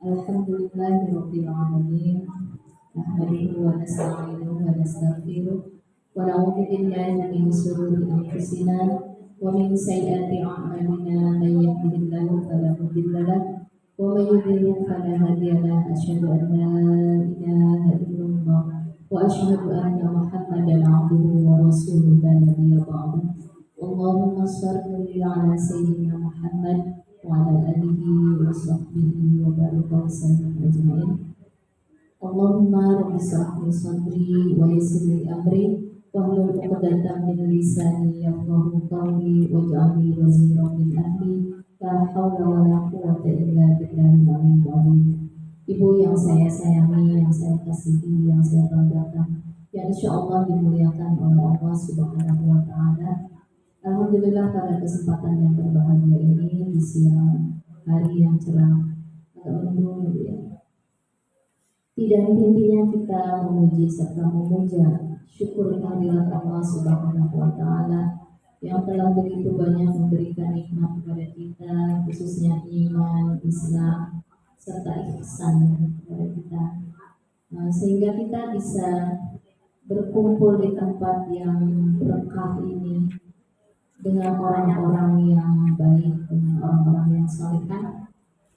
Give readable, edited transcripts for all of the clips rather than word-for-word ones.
Alhamdulillahirabbil alamin. Nahmaduhu wa nasta'inuhu wa nastaghfiruh wa na'udzu billahi min shururi anfusina wa min sayyiati a'malina. May yahdihillahu fala mudilla lahu wa may yudlil fala hadiya lahu. Asyhadu an la ilaha illallah wa asyhadu anna Muhammadan 'abduhu wa rasuluhu la nabiyya ba'dahu. Allahumma shalli 'ala sayyidina Muhammad wa 'ala alihi wa sahbihi wa barik wa sallim ajma'in. Allahumma rabbi shrah li sadri wa yassir li amri wahlul 'uqdatam min lisani yafqahu qawli waj'al li waziran min ahli la haula wa la quwwata illa billahil aliyyil azim. Ibu yang saya sayangi, yang saya kasihi, yang saya banggakan, yang insyaallah dimuliakan oleh Allah Subhanahu wa taala. Alhamdulillah pada kesempatan yang berbahagia ini di siang hari yang cerah, agak mendung ya. Tidak henti-hentinya kita memuji serta memuja syukur kehadirat Allah Subhanahu wa taala yang telah begitu banyak memberikan nikmat kepada kita, khususnya iman, Islam serta ihsan kepada kita. Sehingga kita bisa berkumpul di tempat yang berkah ini dengan orang-orang yang baik, dengan orang-orang yang saleh,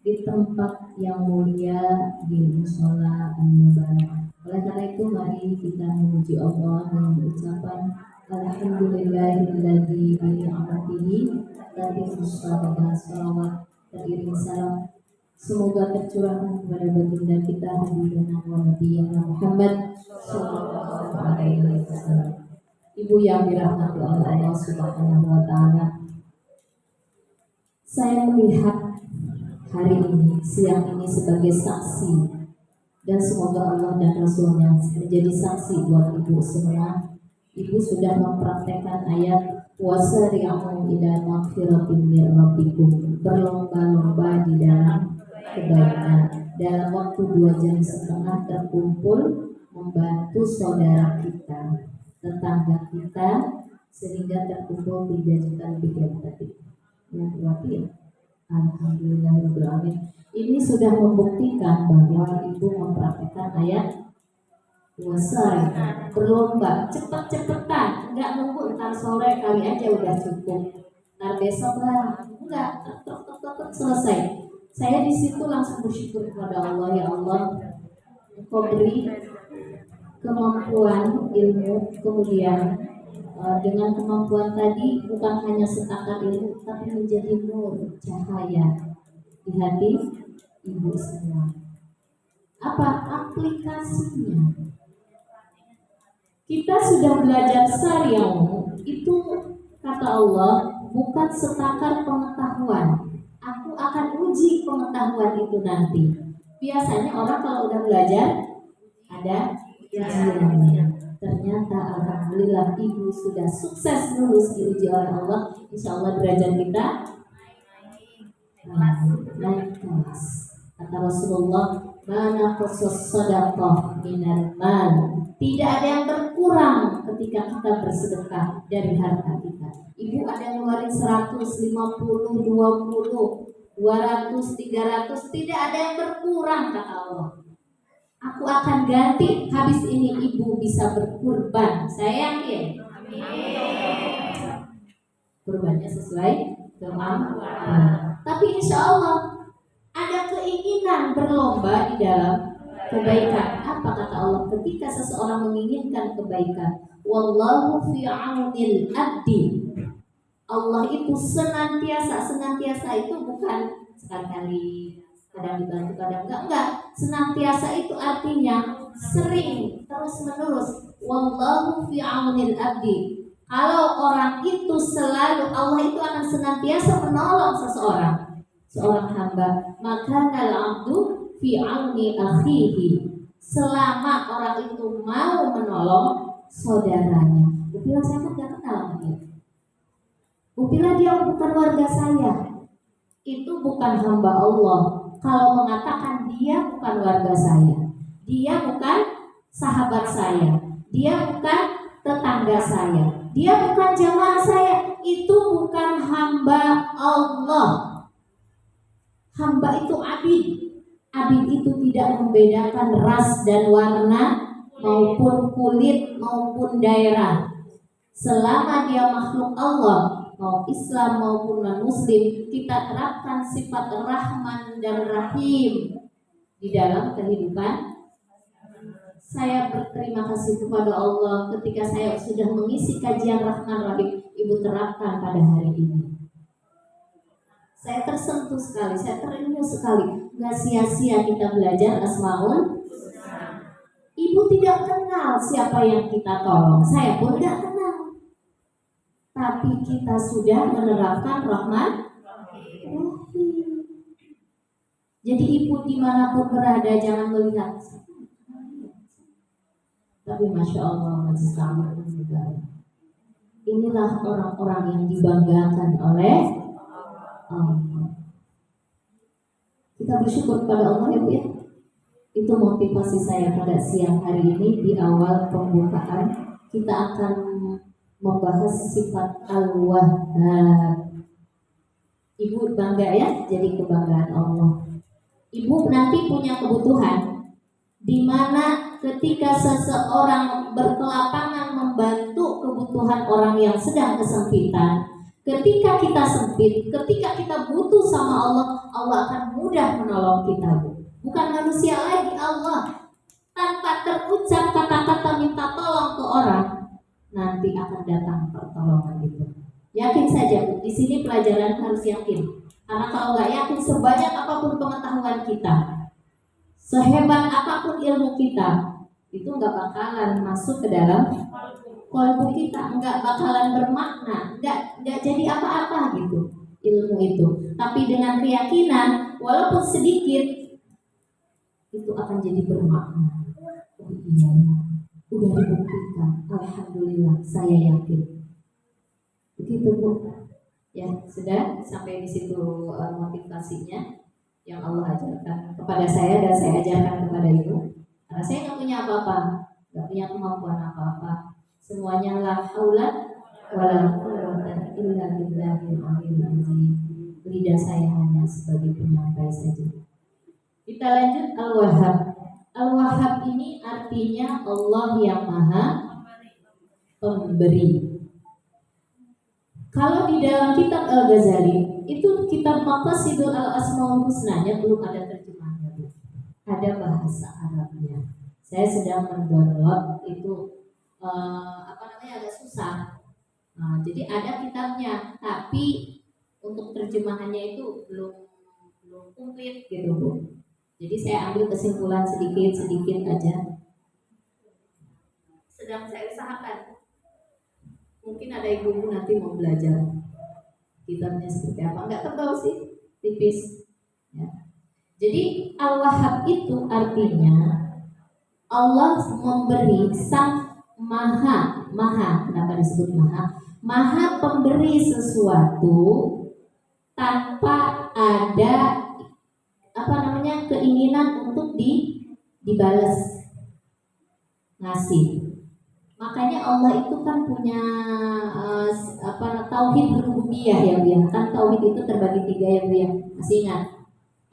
di tempat yang mulia, di mushola An-Mubarak. Oleh karena itu mari kita memuji Allah dengan ucapan Alhamdulillahilladzi bi ni'matihi tatimmus shalawat, teriring salam semoga tercurahkan kepada baginda kita Habibina wa Nabiyana Muhammad sallallahu alaihi wasallam. Ibu yang dirahmati oleh Allah Subhanahu wa taala, saya melihat hari ini, siang ini sebagai saksi, dan semoga Allah dan Rasulnya menjadi saksi buat ibu semua. Ibu sudah mempraktekkan ayat wasari'u ila magfiratin mir rabbikum, berlomba-lomba di dalam kebaikan. Dalam waktu 2 jam setengah terkumpul membantu saudara kita, tetangga kita, sehingga terkumpul 3 juta lebih yang tadi. Yang berarti alhamdulillahirabbil alamin. Ini sudah membuktikan bahwa ibu mempraktikkan ayat wasai, berlomba, cepet-cepetan, nggak nunggu ntar sore kali aja udah cukup, ntar besok lah, enggak, selesai. Saya di situ langsung bersyukur kepada Allah, ya Allah, Engkau beri kemampuan ilmu, kemudian dengan kemampuan tadi bukan hanya setakat ilmu, tapi menjadi nur, cahaya di hati ibu semua. Apa aplikasinya? Kita sudah belajar syariah, itu kata Allah bukan setakar pengetahuan. Aku akan uji pengetahuan itu nanti. Biasanya orang kalau udah belajar ada ujiannya. Ternyata alhamdulillah ibu sudah sukses lulus diuji oleh Allah. Insya Allah derajat kita naik kelas. Kata Rasulullah, mana khusus sedekah minal mal, tidak ada yang berkurang ketika kita bersedekah dari harta kita. Ibu ada yang ngeluarin 100, 50, 20, 200, 300, tidak ada yang berkurang kata Allah. Aku akan ganti, habis ini ibu bisa berkurban. Saya yakin. Kurbannya sesuai kemampuan. Tapi insya Allah ada keinginan berlomba di dalam kebaikan. Apa kata Allah ketika seseorang menginginkan kebaikan? Wallahu fi 'aunil 'abdi. Allah itu senantiasa itu bukan sekali-kali, kadang dibantu, kadang enggak. Senantiasa itu artinya sering, terus menerus. Wallahu fi 'aunil 'abdi. Kalau orang itu selalu, Allah itu akan senantiasa menolong seorang hamba. Maka al-'abdu fi 'auni akhihi. Selama orang itu mau menolong saudaranya. Bila saya kan gak kenal sama dia. Bila dia bukan warga saya, itu bukan hamba Allah. Kalau mengatakan dia bukan warga saya, dia bukan sahabat saya, dia bukan tetangga saya, dia bukan jamaah saya, itu bukan hamba Allah. Hamba itu abid. Abid itu tidak membedakan ras dan warna maupun kulit maupun daerah. Selama dia makhluk Allah, mau Islam maupun non-Muslim, kita terapkan sifat Rahman dan Rahim di dalam kehidupan. Saya berterima kasih kepada Allah ketika saya sudah mengisi kajian Rahman Rahim, Ibu terapkan pada hari ini. Saya tersentuh sekali, saya terenyuh sekali. Gak sia-sia kita belajar Asmaul. Ibu tidak kenal siapa yang kita tolong, saya pun gak kenal. Tapi kita sudah menerapkan Rahman Rahim. Jadi ibu dimanapun berada jangan melihat. Tapi Masya Allah, masih sama juga. Inilah orang-orang yang dibanggakan oleh Allah. Kita bersyukur kepada Allah ya Bu ya. Itu motivasi saya pada siang hari ini. Di awal pembukaan kita akan membahas sifat Al-Wahhab. Ibu bangga ya, jadi kebanggaan Allah. Ibu nanti punya kebutuhan di mana ketika seseorang berkelapangan membantu kebutuhan orang yang sedang kesempitan, ketika kita sempit, ketika kita butuh sama Allah, Allah akan mudah menolong kita, Bu. Bukan manusia lagi, Allah. Tanpa terucap kata-kata minta tolong ke orang, nanti akan datang pertolongan itu. Yakin saja, Bu. Di sini pelajaran harus yakin. Karena kalau nggak yakin, sebanyak apapun pengetahuan kita, sehebat apapun ilmu kita, itu nggak bakalan masuk ke dalam kolbu kita, nggak bakalan bermakna, nggak jadi apa-apa gitu ilmu itu. Tapi dengan keyakinan, walaupun sedikit, itu akan jadi bermakna. Oh iya, udah dibuktikan. Alhamdulillah, saya yakin. Begitu Bu. Ya sudah sampai di situ motivasinya yang Allah ajarkan kepada saya dan saya ajarkan kepada ibu. Karena saya nggak punya apa-apa, nggak punya kemampuan apa-apa. Semuanya la haula wala quwwata illa billahil aliyil azim. Lidah saya hanya sebagai penyampai saja. Kita lanjut Al-Wahhab. Al-Wahhab ini artinya Allah yang Maha Pemberi. Kalau di dalam kitab Al-Ghazali, itu kitab Maqasidul Al-Asmaul Husnanya belum ada terjemahnya. Ada bahasa Arabnya. Saya sedang mendownload itu agak susah. Nah, jadi ada kitabnya, tapi untuk terjemahannya itu belum komplit gitu Bu. Jadi saya ambil kesimpulan sedikit aja. Sedang saya usahakan. Mungkin ada ibu nanti mau belajar kitabnya seperti apa. Enggak tebal sih, tipis. Ya. Jadi Al-Wahhab itu artinya Allah memberi, sang maha, kenapa disebut maha? Maha pemberi sesuatu tanpa ada keinginan untuk dibalas, ngasih. Makanya Allah itu kan punya tauhid rububiyah ya Bu. Kan tauhid itu terbagi 3 ya Bu ya. Masih ingat?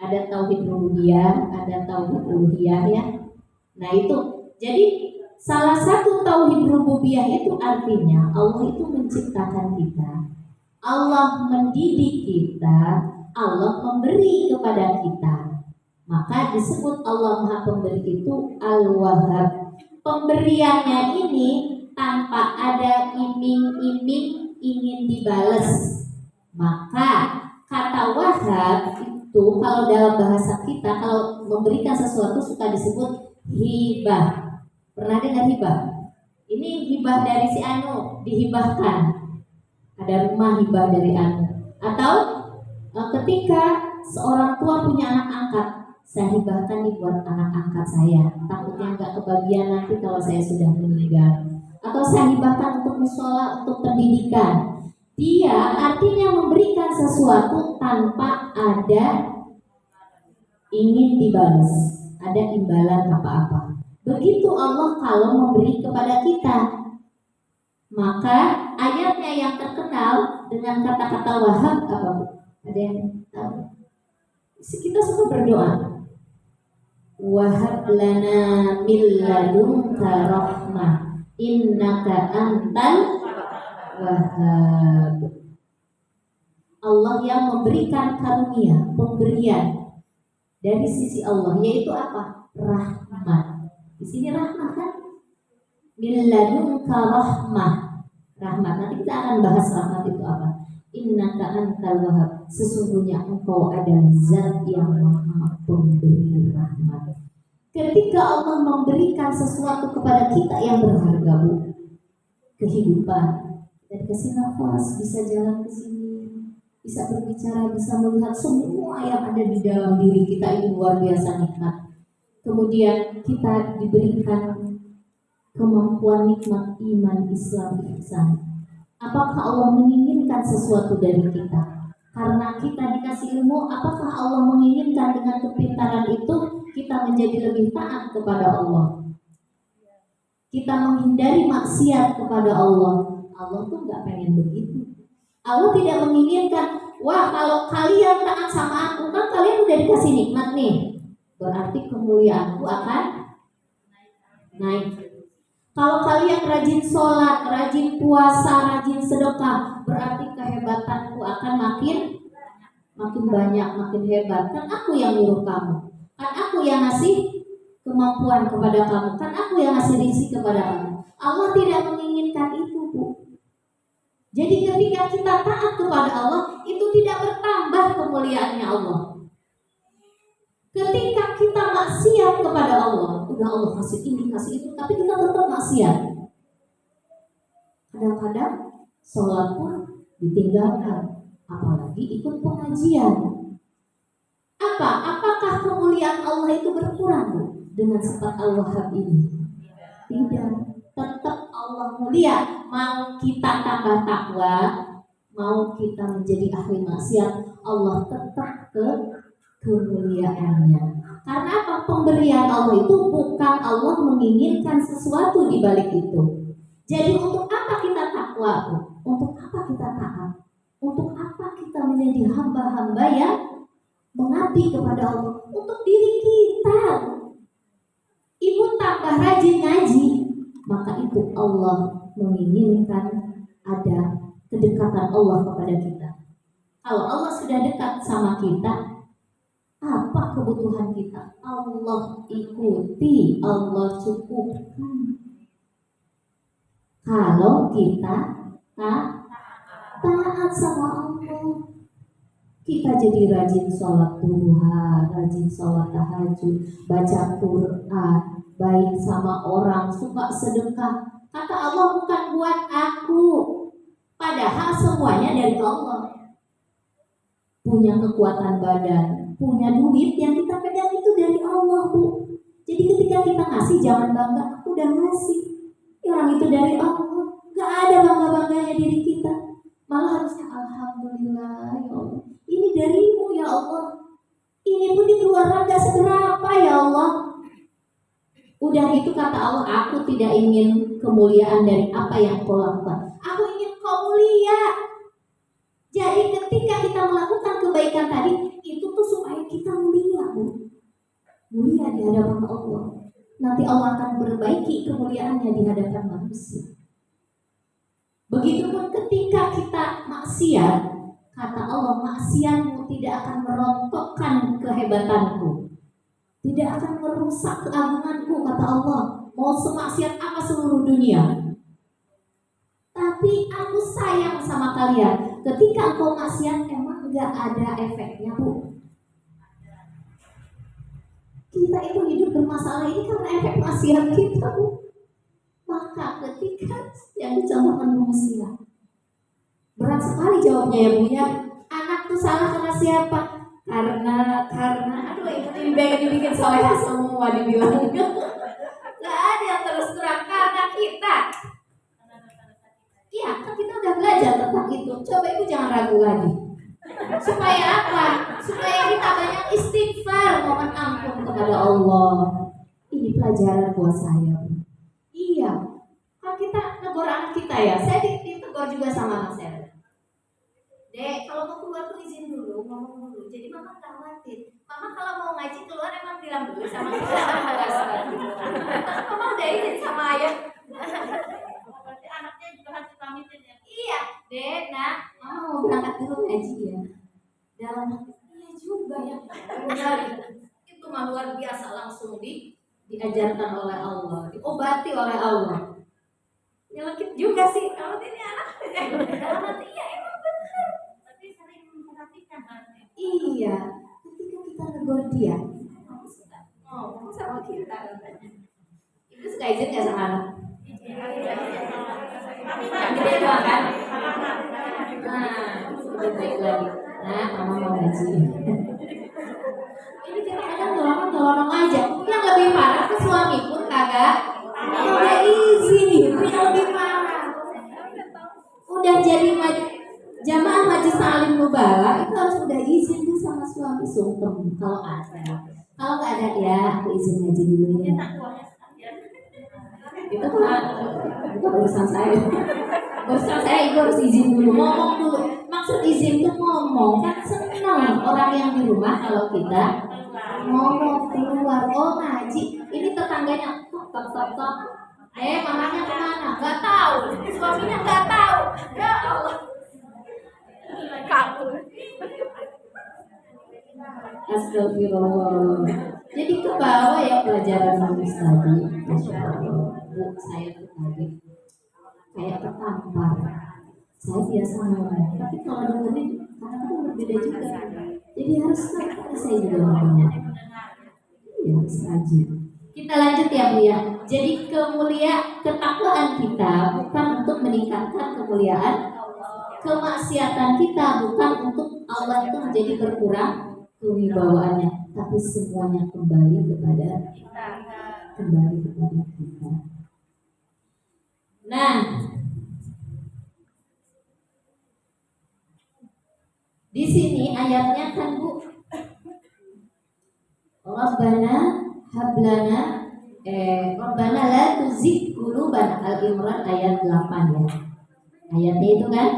Ada tauhid rububiyah, ada tauhid uluhiyah ya. Nah itu, jadi salah satu tauhid rububiyah itu artinya Allah itu menciptakan kita, Allah mendidik kita, Allah memberi kepada kita. Maka disebut Allah Maha Pemberi itu Al-Wahhab. Pemberiannya ini tanpa ada iming-iming ingin dibalas. Maka kata Wahhab itu kalau dalam bahasa kita, kalau memberikan sesuatu suka disebut hibah. Pernah dengar hibah? Ini hibah dari si Anu, dihibahkan. Ada rumah hibah dari Anu. Atau ketika seorang tua punya anak angkat, saya hibahkan dibuat anak angkat saya, takutnya nggak kebagian nanti kalau saya sudah meninggal. Atau saya hibahkan untuk musola, untuk pendidikan. Dia artinya memberikan sesuatu tanpa ada ingin dibalas, ada imbalan apa-apa. Begitu Allah kalau memberi kepada kita. Maka ayatnya yang terkenal dengan kata-kata Wahhab apa Bu? Ada yang tahu? Kita suka berdoa. Wahab lana min ladunka rahmah innaka antal wahhab. Allah yang memberikan karunia, pemberian dari sisi Allah, yaitu apa? Rahmat. Di sini rahmat kan? Min ladunka rahmah. Rahmat. Nanti kita akan bahas rahmat itu apa. Innaka antal wahhab. Sesungguhnya engkau adalah zat yang maha pemberi rahmat. Ketika Allah memberikan sesuatu kepada kita yang berharga, Bu, kehidupan, dan dikasih nafas, bisa jalan ke sini, bisa berbicara, bisa melihat semua yang ada di dalam diri kita, ini luar biasa nikmat. Kemudian kita diberikan kemampuan nikmat iman, Islam, ihsan. Apakah Allah menginginkan sesuatu dari kita? Karena kita dikasih ilmu, apakah Allah menginginkan dengan kepintaran itu kita menjadi lebih taat kepada Allah? Kita menghindari maksiat kepada Allah. Allah tuh nggak pengen begitu. Allah tidak menginginkan, wah kalau kalian taat sama aku, kan kalian udah dikasih nikmat nih, berarti kemuliaanku akan naik. Kalau kalian rajin sholat, rajin puasa, rajin sedekah, berarti kehebatanku akan makin banyak, makin hebat. Kan aku yang nyuruh kamu, kan aku yang ngasih kemampuan kepada kamu, kan aku yang ngasih rezeki kepada kamu. Allah tidak menginginkan itu, Bu. Jadi ketika kita taat kepada Allah, itu tidak bertambah kemuliaannya Allah. Ketika kita maksiat kepada Allah, udah Allah kasih ini, kasih itu, tapi kita tetap maksiat. Kadang-kadang sholat pun ditinggalkan, apalagi ikut pengajian. Apakah kemuliaan Allah itu berkurang, Bu, dengan sifat Al-Wahhab ini? Tidak, tetap Allah mulia. Mau kita tambah takwa, mau kita menjadi ahli maksiat, Allah tetap kemuliaannya. Karena apa? Pemberian Allah itu bukan Allah menginginkan sesuatu di balik itu. Jadi untuk apa kita takwa? Untuk apa kita taat? Untuk apa kita menjadi hamba-hamba yang mengabdi kepada Allah? Untuk diri kita. Ibu tambah rajin ngaji, maka itu Allah menginginkan ada kedekatan Allah kepada kita. Kalau Allah sudah dekat sama kita, apa kebutuhan kita? Allah ikuti, Allah cukupkan. Kalau kita taat sama Allah, kita jadi rajin sholat duha, rajin sholat tahajud, baca Quran, baik sama orang, suka sedekah. Kata Allah, bukan buat aku, padahal semuanya dari Allah. Punya kekuatan badan, punya duit yang kita pegang itu dari Allah, Bu. Jadi ketika kita ngasih, jangan bangga, aku udah ngasih, orang itu dari Allah. Gak ada bangga-bangganya diri kita, malah harusnya alhamdulillah ya Allah, ini darimu ya Allah, ini pun dikeluarkan gak seberapa ya Allah. Udah itu kata Allah, aku tidak ingin kemuliaan dari apa yang kau lakukan, aku ingin kau mulia. Jadi ketika kita melakukan kebaikan tadi, itu tuh supaya kita mulia, Bu. Mulia di hadapan Allah. Nanti Allah akan berbaiki kemuliaannya di hadapan manusia. Begitupun ketika kita maksiat, kata Allah, maksiatmu tidak akan merontokkan kehebatanku, tidak akan merusak keagunganku, kata Allah. Mau semaksiat apa seluruh dunia, tapi aku sayang sama kalian. Ketika engkau maksiat, emang gak ada efeknya, Bu? Kita itu hidup bermasalah ini karena efek maksiat kita, Bu. Maka ketika yang dicontohkan manusia, berat sekali jawabnya ya, Bu ya. Anak tuh salah karena siapa? Karena aduh, ini dibikin soalnya semua dibilang. Gak ada yang terus terang, karena kita. Iya, kan kita udah belajar tentang itu. Coba Ibu jangan ragu lagi. Supaya apa? Supaya kita banyak istighfar, mohon ampun kepada Allah. Ini pelajaran buat saya. Iya, kan kita negor anak kita ya. Saya ditegur juga sama anak saya. Dek, kalau mau keluar tuh izin dulu, ngomong dulu. Jadi mama nggak khawatir. Mama kalau mau ngaji keluar emang bilang dulu sama kita. Terus mama udah izin sama ayah. Berarti anaknya juga harus pamitin ya. Iya, Dek, nak, mama mau berangkat dulu ngaji ya. Dalam hati, iya juga ya. Benar. Itu mah luar biasa, langsung diajarkan oleh Allah, diobati oleh Allah. Nyelekit juga sih kalau ini anak. Dalam hati, iya emang benar. Tapi sering memperhatikan anaknya. Iya, ketika kita negur dia, ngomong sama kita katanya. Itu suka izin nggak sama anak? Tapi Yang gede doang kan? Nah, sudah baik lagi. Nah, mama mau ngaji. Ini kadang-kadang dorong aja. Yang lebih parah ke suami pun kagak. Udah izin, itu yang lebih parah. Udah jadi jamaah majelis taklim mubarak itu harus udah izin tuh sama suami sungkem kalau ada. Kalau nggak ada ya aku izin ngaji dulu ya. Itu kan bukan urusan saya. Urusan saya ibu harus izin dulu, ngomong dulu. Maksud izin tuh ngomong kan senang orang yang di rumah kalau kita ngomong keluar. Oh ngaji, ini tetangganya tok. Mamanya kemana? Gak tahu. Suaminya gak tahu. Ya Allah. Kabur. Astagfirullah. Jadi ke bawah ya pelajaran nulis tadi. Masya Allah. Bu, saya tuh tadi kayak tertampar. Saya biasa ngomong, tapi kalau dengerin kadang-kadang berbeda juga. Jadi harus ngerti saya juga ngomongnya. Iya, harus rajin. Kita lanjut ya Bu ya. Jadi ketakwaan kita bukan untuk meningkatkan kemuliaan, kemaksiatan kita bukan untuk Allah itu menjadi berkurang kewibawaannya, tapi semuanya kembali kepada kita. Nah, di sini ayatnya kan Bu, Rabbana hablana Rabbana la tuzigh qulubana, Al-Imran ayat 8 ya. Ayatnya itu kan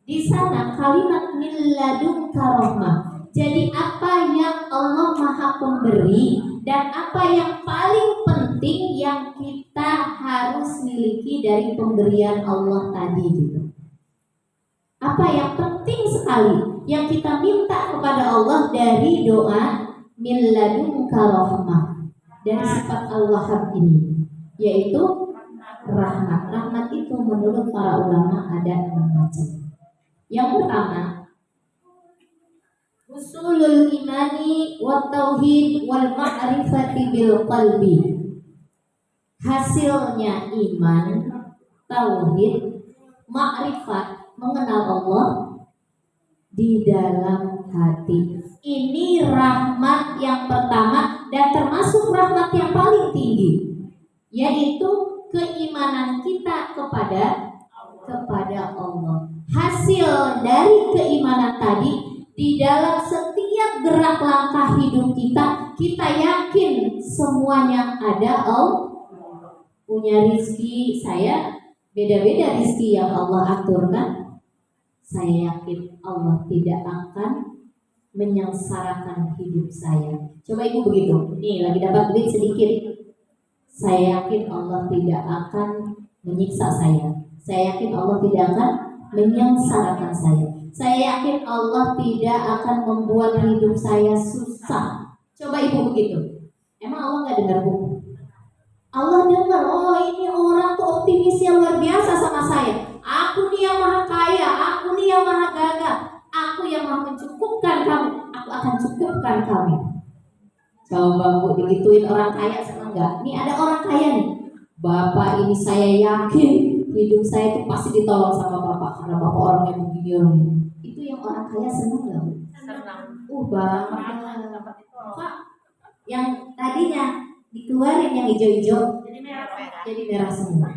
di sana kalimat min ladunka rahmah. Jadi apa yang Allah Maha Pemberi dan apa yang paling penting yang kita harus miliki dari pemberian Allah tadi gitu. Apa yang penting sekali yang kita minta kepada Allah dari doa min ladunka rahmah, dari sifat Al-Wahhab ini, yaitu rahmat. Rahmat itu menurut para ulama ada 6 macam. Yang pertama, usulul imani wa tauhid wal ma'rifati bil qalbi. Hasilnya iman, tauhid, ma'rifat, mengenal Allah di dalam hati. Ini rahmat yang pertama dan termasuk rahmat yang paling tinggi, yaitu keimanan kita kepada Allah. Hasil dari keimanan tadi, di dalam setiap gerak langkah hidup kita yakin semuanya ada Allah. Punya rizki saya beda-beda, rizki yang Allah aturkan. Saya yakin Allah tidak akan menyengsarakan hidup saya. Coba ibu begitu. Nih lagi dapat duit sedikit. Saya yakin Allah tidak akan menyiksa saya. Saya yakin Allah tidak akan menyengsarakan saya. Saya yakin Allah tidak akan membuat hidup saya susah. Coba ibu begitu. Emang Allah nggak dengar bu? Allah dengar. Oh ini orang tuh optimisnya luar biasa sama saya. Aku nih yang maha kaya. Aku nih yang maha gagah. Aku yang maha mencukupkan kamu. Aku akan cukupkan kamu. Coba bu digituin orang kaya senang nggak? Nih ada orang kaya nih. Bapak ini saya yakin hidup saya itu pasti ditolong sama bapak karena bapak orangnya begini orangnya. Itu yang orang kaya senang nggak? Senang. Banget. Pak, yang tadinya dikeluarin yang hijau-hijau jadi merah semua.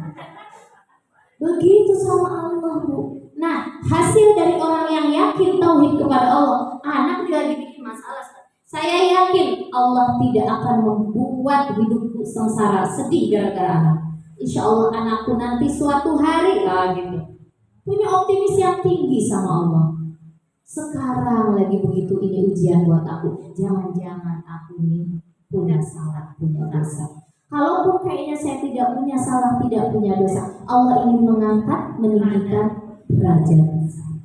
Begitu sama Allah bu. Nah hasil dari orang yang yakin tauhid kepada Allah, anak lagi bikin masalah. Saya yakin Allah tidak akan membuat hidupku sengsara sedih gara-gara anak. Insya Allah anakku nanti suatu hari lah gitu punya optimis yang tinggi sama Allah. Sekarang lagi begitu, ini ujian buat aku. Jangan-jangan aku ini punya salah, punya dosa. Kalaupun kayaknya saya tidak punya salah, tidak punya dosa, Allah ingin mengangkat, meninggikan derajat saya.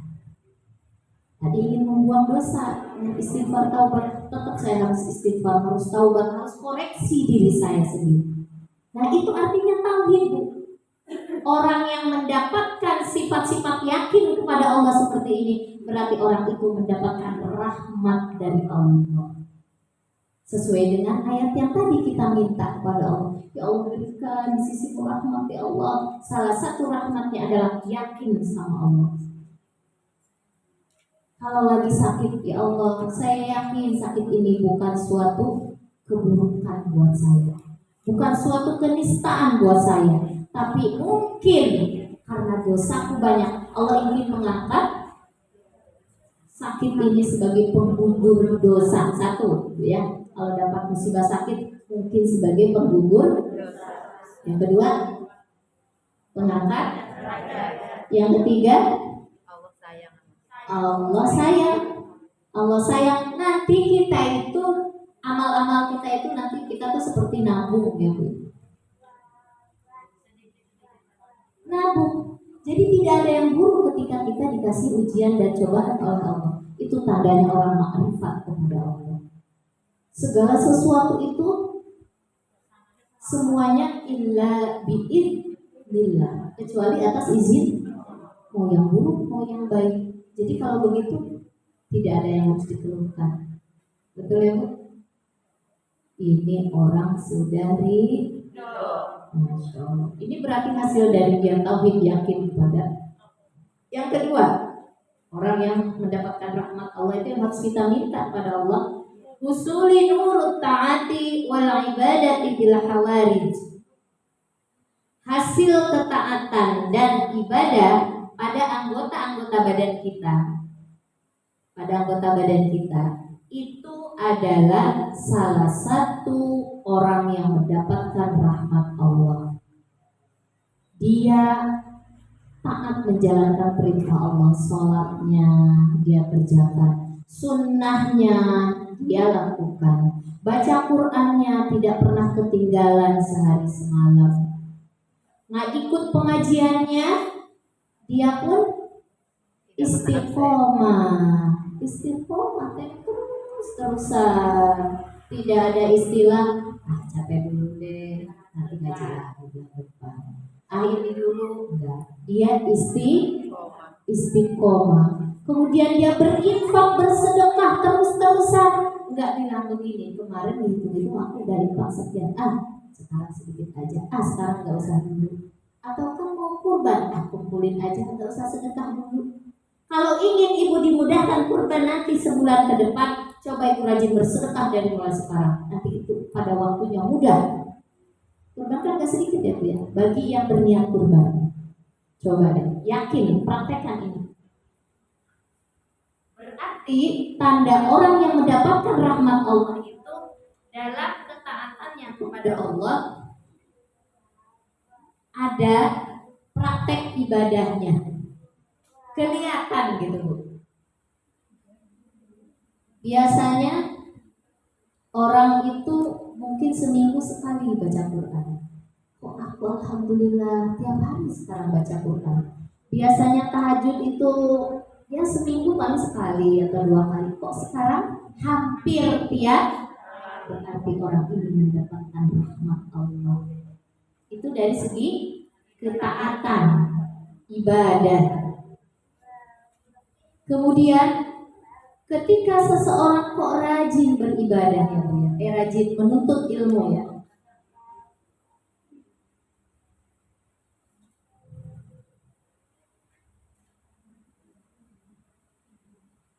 Tadi ingin membuang dosa, istighfar, taubat. Tetap saya harus istighfar, harus taubat, harus koreksi diri saya sendiri. Nah itu artinya tauhid, Bu. Orang yang mendapatkan sifat-sifat yakin kepada Allah seperti ini, berarti orang itu mendapatkan rahmat dari Allah. Sesuai dengan ayat yang tadi kita minta kepada Allah. Ya Allah, berikan di sisi rahmat ya Allah. Salah satu rahmatnya adalah yakin sama Allah. Kalau lagi sakit, ya Allah, saya yakin sakit ini bukan suatu keburukan buat saya, bukan suatu kenistaan buat saya, tapi mungkin karena dosaku banyak, Allah ingin mengangkat sakit ini sebagai penggugur dosa. Satu, ya. Kalau dapat musibah sakit, mungkin sebagai penggugur. Yang kedua, pengangkat. Yang ketiga, Allah sayang. Allah sayang. Nanti kita itu, amal-amal kita itu nanti kita tuh seperti nabung, ya Bu. Nabung. Jadi tidak ada yang buruk ketika kita dikasih ujian dan cobaan oleh Allah. Itu tandanya orang makrifat kepada Allah. Segala sesuatu itu semuanya illa biidznillah, kecuali atas izin, mau yang buruk mau yang baik. Jadi kalau begitu tidak ada yang harus dikeluhkan. Betul ya Bu? Ini orang sudah Masya Allah. Ini berarti hasil dari dia tauhid, yakin kepada. Yang kedua, orang yang mendapatkan rahmat Allah itu yang harus kita minta pada Allah, husuli nurut ta'ati wal ibadati bil hawarij. Hasil ketaatan dan ibadah pada anggota-anggota badan kita. Pada anggota badan kita itu adalah salah satu orang yang mendapatkan rahmat Allah. Dia taat menjalankan perintah Allah, sholatnya dia kerjakan, sunnahnya dia lakukan, baca Qur'annya tidak pernah ketinggalan sehari semalam, ikut pengajiannya dia pun istiqomah terus-terusan, tidak ada istilah capek dulu deh, nanti ngaji lagi bulan depan, ini dulu, enggak. Dia istiqomah. Kemudian dia berinfak, bersedekah terus-terusan, enggak bilang begini, kemarin itu aku udah infak sekian, sekarang sedikit aja, sekarang enggak usah dulu, atau kan mau kurban, kumpulin aja, enggak usah sedekah dulu. Kalau ingin ibu dimudahkan kurban nanti sebulan ke depan, coba ibu rajin bersedekah dari mulai sekarang. Nanti itu pada waktunya mudah. Kurban kan gak sedikit ya Bu ya, bagi yang berniat kurban. Coba deh, yakin, praktekkan ini. Berarti tanda orang yang mendapatkan rahmat Allah itu dalam ketaatannya kepada Allah, ada praktek ibadahnya, kelihatan gitu Bu. Biasanya orang itu mungkin seminggu sekali baca Quran. Kok aku alhamdulillah tiap hari sekarang baca Quran. Biasanya tahajud itu ya seminggu paling sekali atau 2 kali. Kok sekarang hampir tiap, berarti orang ini mendapatkan rahmat Allah. Itu dari segi ketaatan, ibadah. Kemudian ketika seseorang kok rajin beribadah ya Bu ya, rajin menuntut ilmu ya.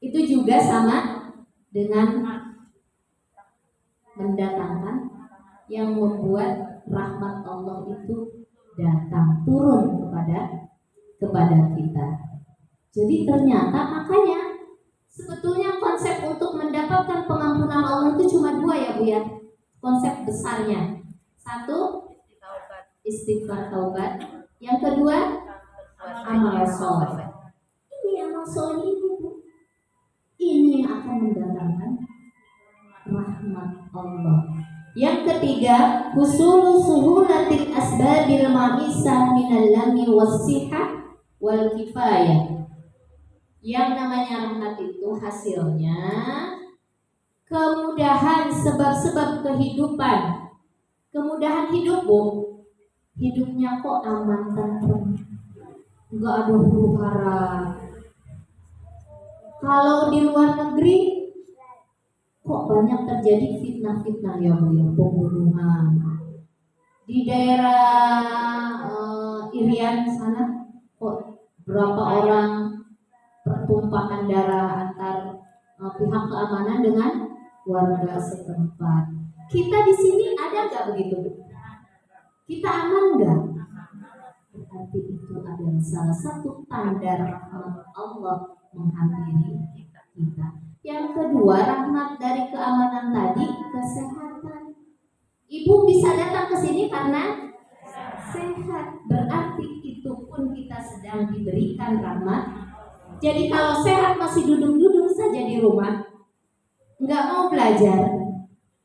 Itu juga sama dengan mendatangkan yang membuat rahmat Allah itu datang turun kepada kita. Jadi ternyata makanya sebetulnya konsep untuk mendapatkan pengampunan Allah itu cuma 2 ya Bu ya. Konsep besarnya. 1, istighfar taubat. Yang kedua, amal soleh. Ini amal soleh ini, Bu. Ini yang akan mendatangkan rahmat Allah. Yang ketiga, husulu suhulatil asbabil ma'isah minal lami wassihah wal kifayah. Yang namanya rahmat itu hasilnya kemudahan sebab-sebab kehidupan. Kemudahan hidup, Bu. Hidupnya kok aman tentrem, nggak ada huru-hara. Kalau di luar negeri kok banyak terjadi fitnah-fitnah ya Bu, ya, pembunuhan. Di daerah Irian sana kok berapa orang pertumpahan darah antar pihak keamanan dengan warga setempat. Kita di sini ada nggak begitu, Bu? Kita aman nggak? Berarti itu adalah salah satu tanda rahmat Allah menghampiri kita. Yang kedua, rahmat dari keamanan tadi, kesehatan. Ibu bisa datang ke sini karena sehat. Berarti itu pun kita sedang diberikan rahmat. Jadi kalau sehat masih duduk-duduk saja di rumah, nggak mau belajar,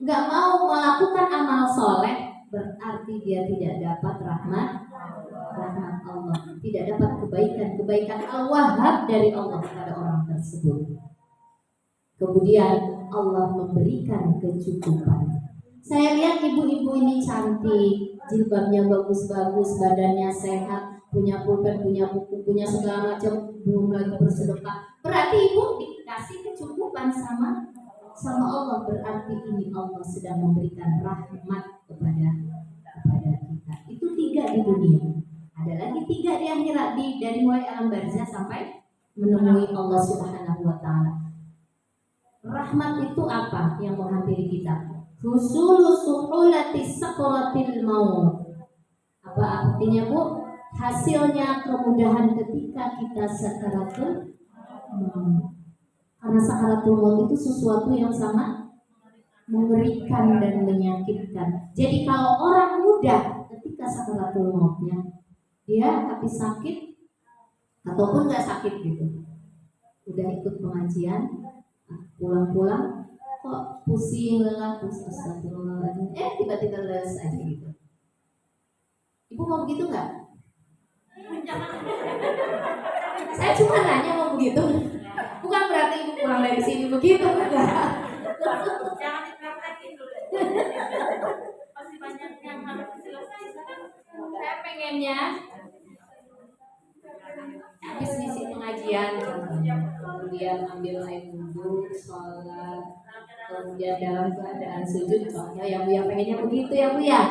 nggak mau melakukan amal soleh, berarti dia tidak dapat rahmat Allah, tidak dapat kebaikan Al-Wahhab dari Allah kepada orang tersebut. Kemudian Allah memberikan kecukupan. Saya lihat ibu-ibu ini cantik, jilbabnya bagus-bagus, badannya sehat, punya pulpen, punya buku, punya segala macam, belum lagi bersedekah. Berarti ibu dikasih kecukupan sama Allah. Berarti ini Allah sedang memberikan rahmat kepada kita. Itu 3 di dunia. Ada lagi 3 di akhirat, dari mulai alam barzah sampai menemui Allah Subhanahu wa taala. Rahmat itu apa yang menghampiri kita? Husulu suhulati sakratil maut. Apa artinya, Bu? Hasilnya kemudahan ketika kita sakaratul maut. Karena sakaratul maut itu sesuatu yang sangat mengerikan dan menyakitkan. Jadi kalau orang muda ketika sakaratul mautnya, dia habis sakit ataupun nggak sakit gitu, udah ikut pengajian, pulang-pulang kok pusing, lelah, astagfirullahaladzim, tiba-tiba leles aja gitu. Ibu mau begitu nggak? Saya cuma nanya mau begitu, bukan berarti ibu pulang dari sini begitu, enggak. Jangan dipraktekin dulu. Masih banyak yang harus diselesaikan. Saya pengennya habis ngisi pengajian, kemudian ambil air wudhu, sholat, kemudian dalam keadaan sujud, contohnya ya Bu, yang pengennya begitu ya Bu ya.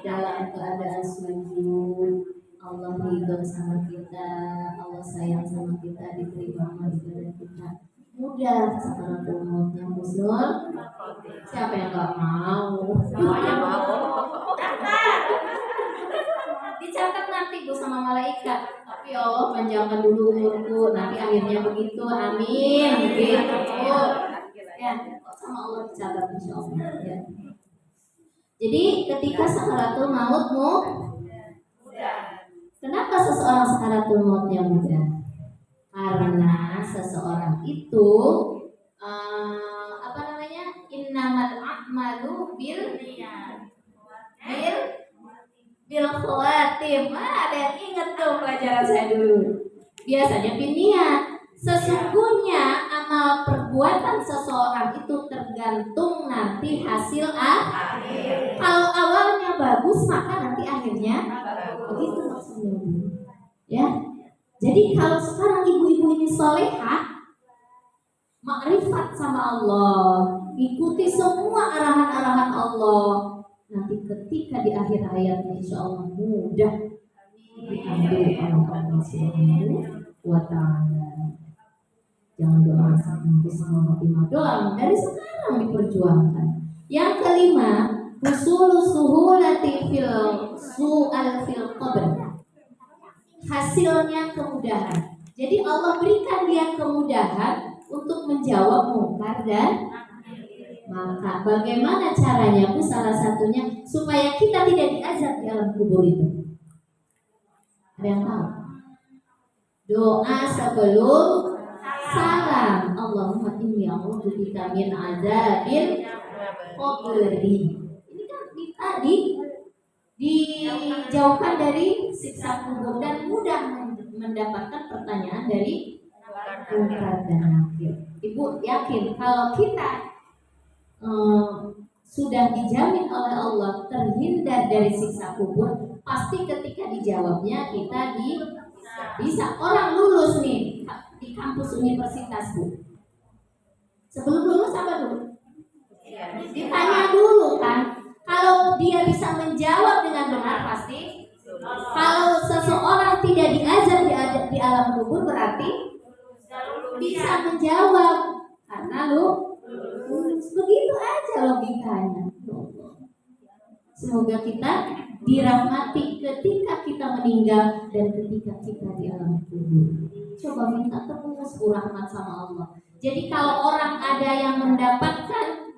Dalam keadaan sujud, Allah ridho sama kita, Allah sayang sama kita, diterima amal ibadah kita. Mudah sakaratul mautnya husnul. Siapa yang nggak mau? Semuanya mau. Dicatat nanti Bu sama malaikat. Tapi Allah panjangkan dulu umurku, nanti akhirnya begitu, amin. Gitu. Ya, sama Allah dicatat insya Allah. Ya. Jadi ketika sakaratul mautmu, kenapa seseorang sakaratul mautnya mudah? Karena seseorang itu innamal a'malu bil khawatim. Ada yang ingat tuh pelajaran saya dulu. Biasanya niat. Sesungguhnya amal perbuatan seseorang itu tergantung nanti hasil akhir. Kalau awalnya bagus maka nanti akhirnya begitu maksudnya. Ya. Jadi kalau sekarang ibu-ibu ini solehah, makrifat sama Allah, ikuti semua arahan-arahan Allah, nanti ketika di akhir hayatnya insya Allah mudah diambil oleh Allah Subhanahu wa taala. Jangan doa sama khotimah, doa dari sekarang diperjuangkan. Yang kelima, husulu suhulati fil su'al fil qabr. Hasilnya kemudahan. Jadi Allah berikan dia kemudahan untuk menjawab mungkar dan maka bagaimana caranya Bu? Salah satunya supaya kita tidak diazab di alam kubur itu. Ada yang tahu? Doa sebelum salam. Allahumma inni a'udzubika min azabil qabri. Ini kan kita dijauhkan dari siksa kubur dan mudah mendapatkan pertanyaan dari mungkar dan nakir. Ibu yakin kalau kita sudah dijamin oleh Allah terhindar dari siksa kubur, pasti ketika dijawabnya kita bisa. Orang lulus nih di kampus universitas, Bu. Sebelum lulus apa dulu? Ditanya dulu kan. Kalau dia bisa menjawab dengan benar pasti. Kalau seseorang tidak diajar di alam kubur berarti bisa menjawab karena begitu aja logikanya. Semoga kita dirahmati ketika kita meninggal dan ketika kita di alam kubur. Coba minta terus rahmat sama Allah. Jadi kalau orang ada yang mendapatkan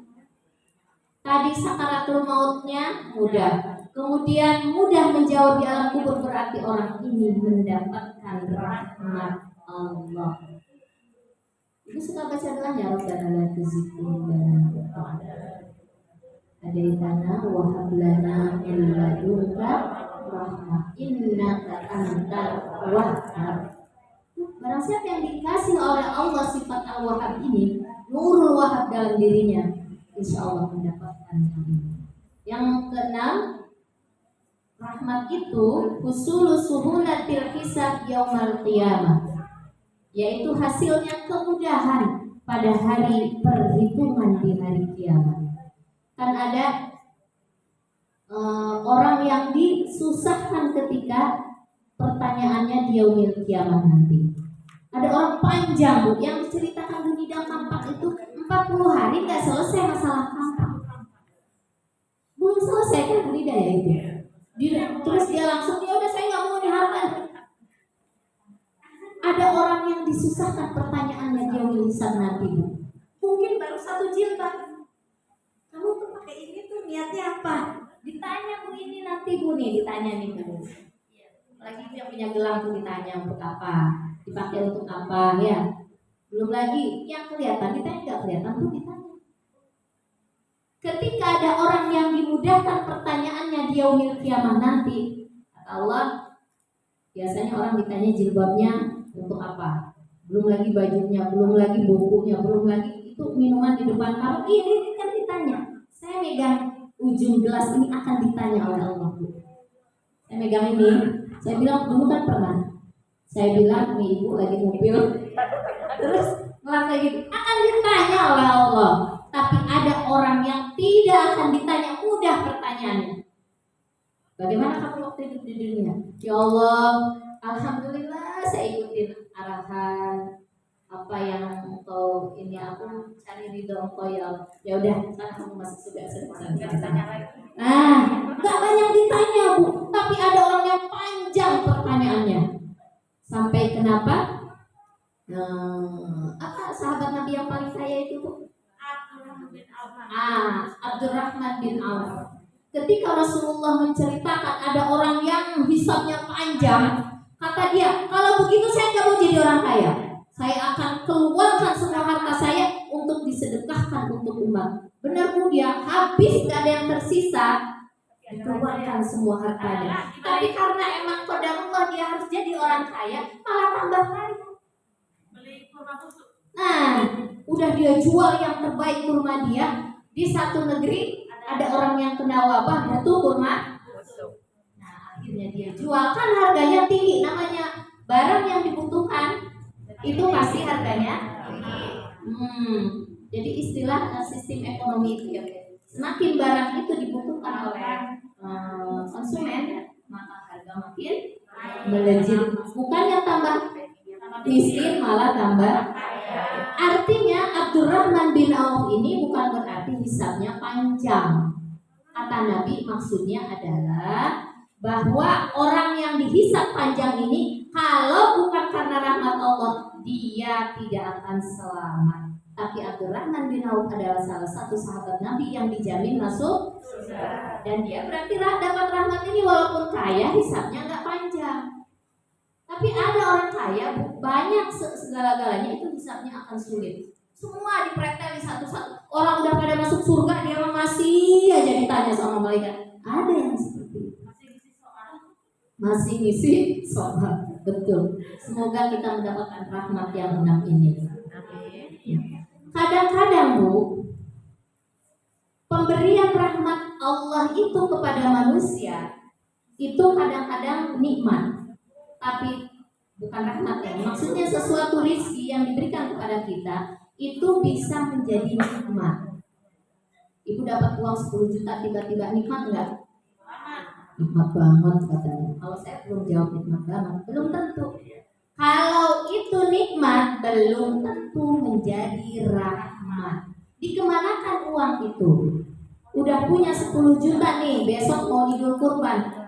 tadi sakaratul mautnya mudah, kemudian mudah menjawab di alam kubur, berarti orang ini mendapatkan rahmat Allah. Ibu suka baca doanya Rabbana la tuzigh qulubana ada di tanah wa hab lana min ladunka rahmah innaka antal wahhab. Barang siapa yang dikasih oleh Allah sifat al-wahhab ini, nurul wahhab dalam dirinya, insya Allah mendapatkan ini. Yang keenam, rahmat itu husulu suhulatil hisab yaumal qiyamah, yaitu hasilnya kemudahan pada hari perhitungan di hari kiamat. Kan ada orang yang disusahkan ketika pertanyaannya di yaumil kiamat nanti. Ada orang panjang, Bu, yang diceritakan di bidang kampak itu 40 hari nggak selesai masalah kampak. Belum selesai kan Rida ya itu. Terus dia langsung, ya udah saya nggak mau diharapkan. Ada orang yang disusahkan pertanyaannya di yaumil hisab nanti, Bu. Mungkin baru 1 jilbab. Kamu tuh pakai ini tuh niatnya apa? Ditanya Bu ini nanti Bu nih, ditanya nih Bu. Lagi yang punya gelang tuh ditanya untuk apa, dipakai untuk apa ya. Belum lagi yang kelihatan, ditanya nggak kelihatan tuh ditanya. Ketika ada orang yang dimudahkan pertanyaannya di yaumil kiamah nanti, kata Allah, biasanya orang ditanya jilbabnya untuk apa, belum lagi bajunya, belum lagi bukunya, belum lagi itu minuman di depan kamu, ini kan ditanya. Saya megang ujung gelas ini akan ditanya oleh Allah. Saya megang ini, saya bilang dulu kan pernah, saya bilang nih Ibu lagi mobil, terus kayak gitu, akan ditanya oleh Allah. Tapi ada orang yang tidak akan ditanya, mudah pertanyaannya. Bagaimana kamu waktu hidup di dunia? Ya Allah, alhamdulillah saya ikutin arahan apa yang engkau ini, aku cari ridho engkau ya Allah. Ya udah, sekarang kamu masuk surga selesai. Nggak banyak ditanya Bu, tapi ada orang yang panjang pertanyaannya. Sampai kenapa? Apa sahabat Nabi yang paling kaya itu Bu? Abdurrahman bin Auf. Ketika Rasulullah menceritakan ada orang yang hisabnya panjang, kata dia, kalau begitu saya nggak mau jadi orang kaya. Saya akan keluarkan semua harta saya untuk disedekahkan untuk umat. Benar Bu, dia habis, nggak ada yang tersisa, dikeluarkan semua hartanya. Tapi karena emang qadarullah dia harus jadi orang kaya, malah tambah kaya. Udah dia jual yang terbaik kurma dia. Di satu negeri ada orang yang kena wabah butuh kurma. Akhirnya dia jual, kan harganya tinggi, namanya barang yang dibutuhkan itu pasti harganya jadi istilah sistem ekonomi itu ya, semakin barang itu dibutuhkan oleh konsumen, maka harga makin melejit, bukannya tambah miskin malah tambah. Artinya Abdurrahman bin Auf ini bukan berarti hisabnya panjang. Kata Nabi maksudnya adalah bahwa orang yang dihisab panjang ini kalau bukan karena rahmat Allah, dia tidak akan selamat. Tapi Abdurrahman bin Auf adalah salah satu sahabat Nabi yang dijamin masuk surga. Dan dia berarti dapat rahmat ini walaupun kaya, hisabnya nggak panjang. Tapi ada orang kaya banyak segala-galanya itu hisabnya akan sulit. Semua dipreteli satu-satu. Orang udah pada masuk surga dia masih aja ditanya sama malaikat. Ada yang seperti itu. Masih ngisi soal. Betul. Semoga kita mendapatkan rahmat yang enam ini. Kadang-kadang Bu, pemberian rahmat Allah itu kepada manusia itu kadang-kadang nikmat, tapi bukan rahmat ya. Maksudnya sesuatu rizki yang diberikan kepada kita itu bisa menjadi nikmat. Ibu dapat uang 10 juta tiba-tiba nikmat enggak? Nikmat banget katanya. Kalau saya belum jawab nikmat banget, belum tentu. Kalau itu nikmat, belum tentu menjadi rahmat. Dikemanakan uang itu? Udah punya 10 juta nih, besok mau Idul Kurban.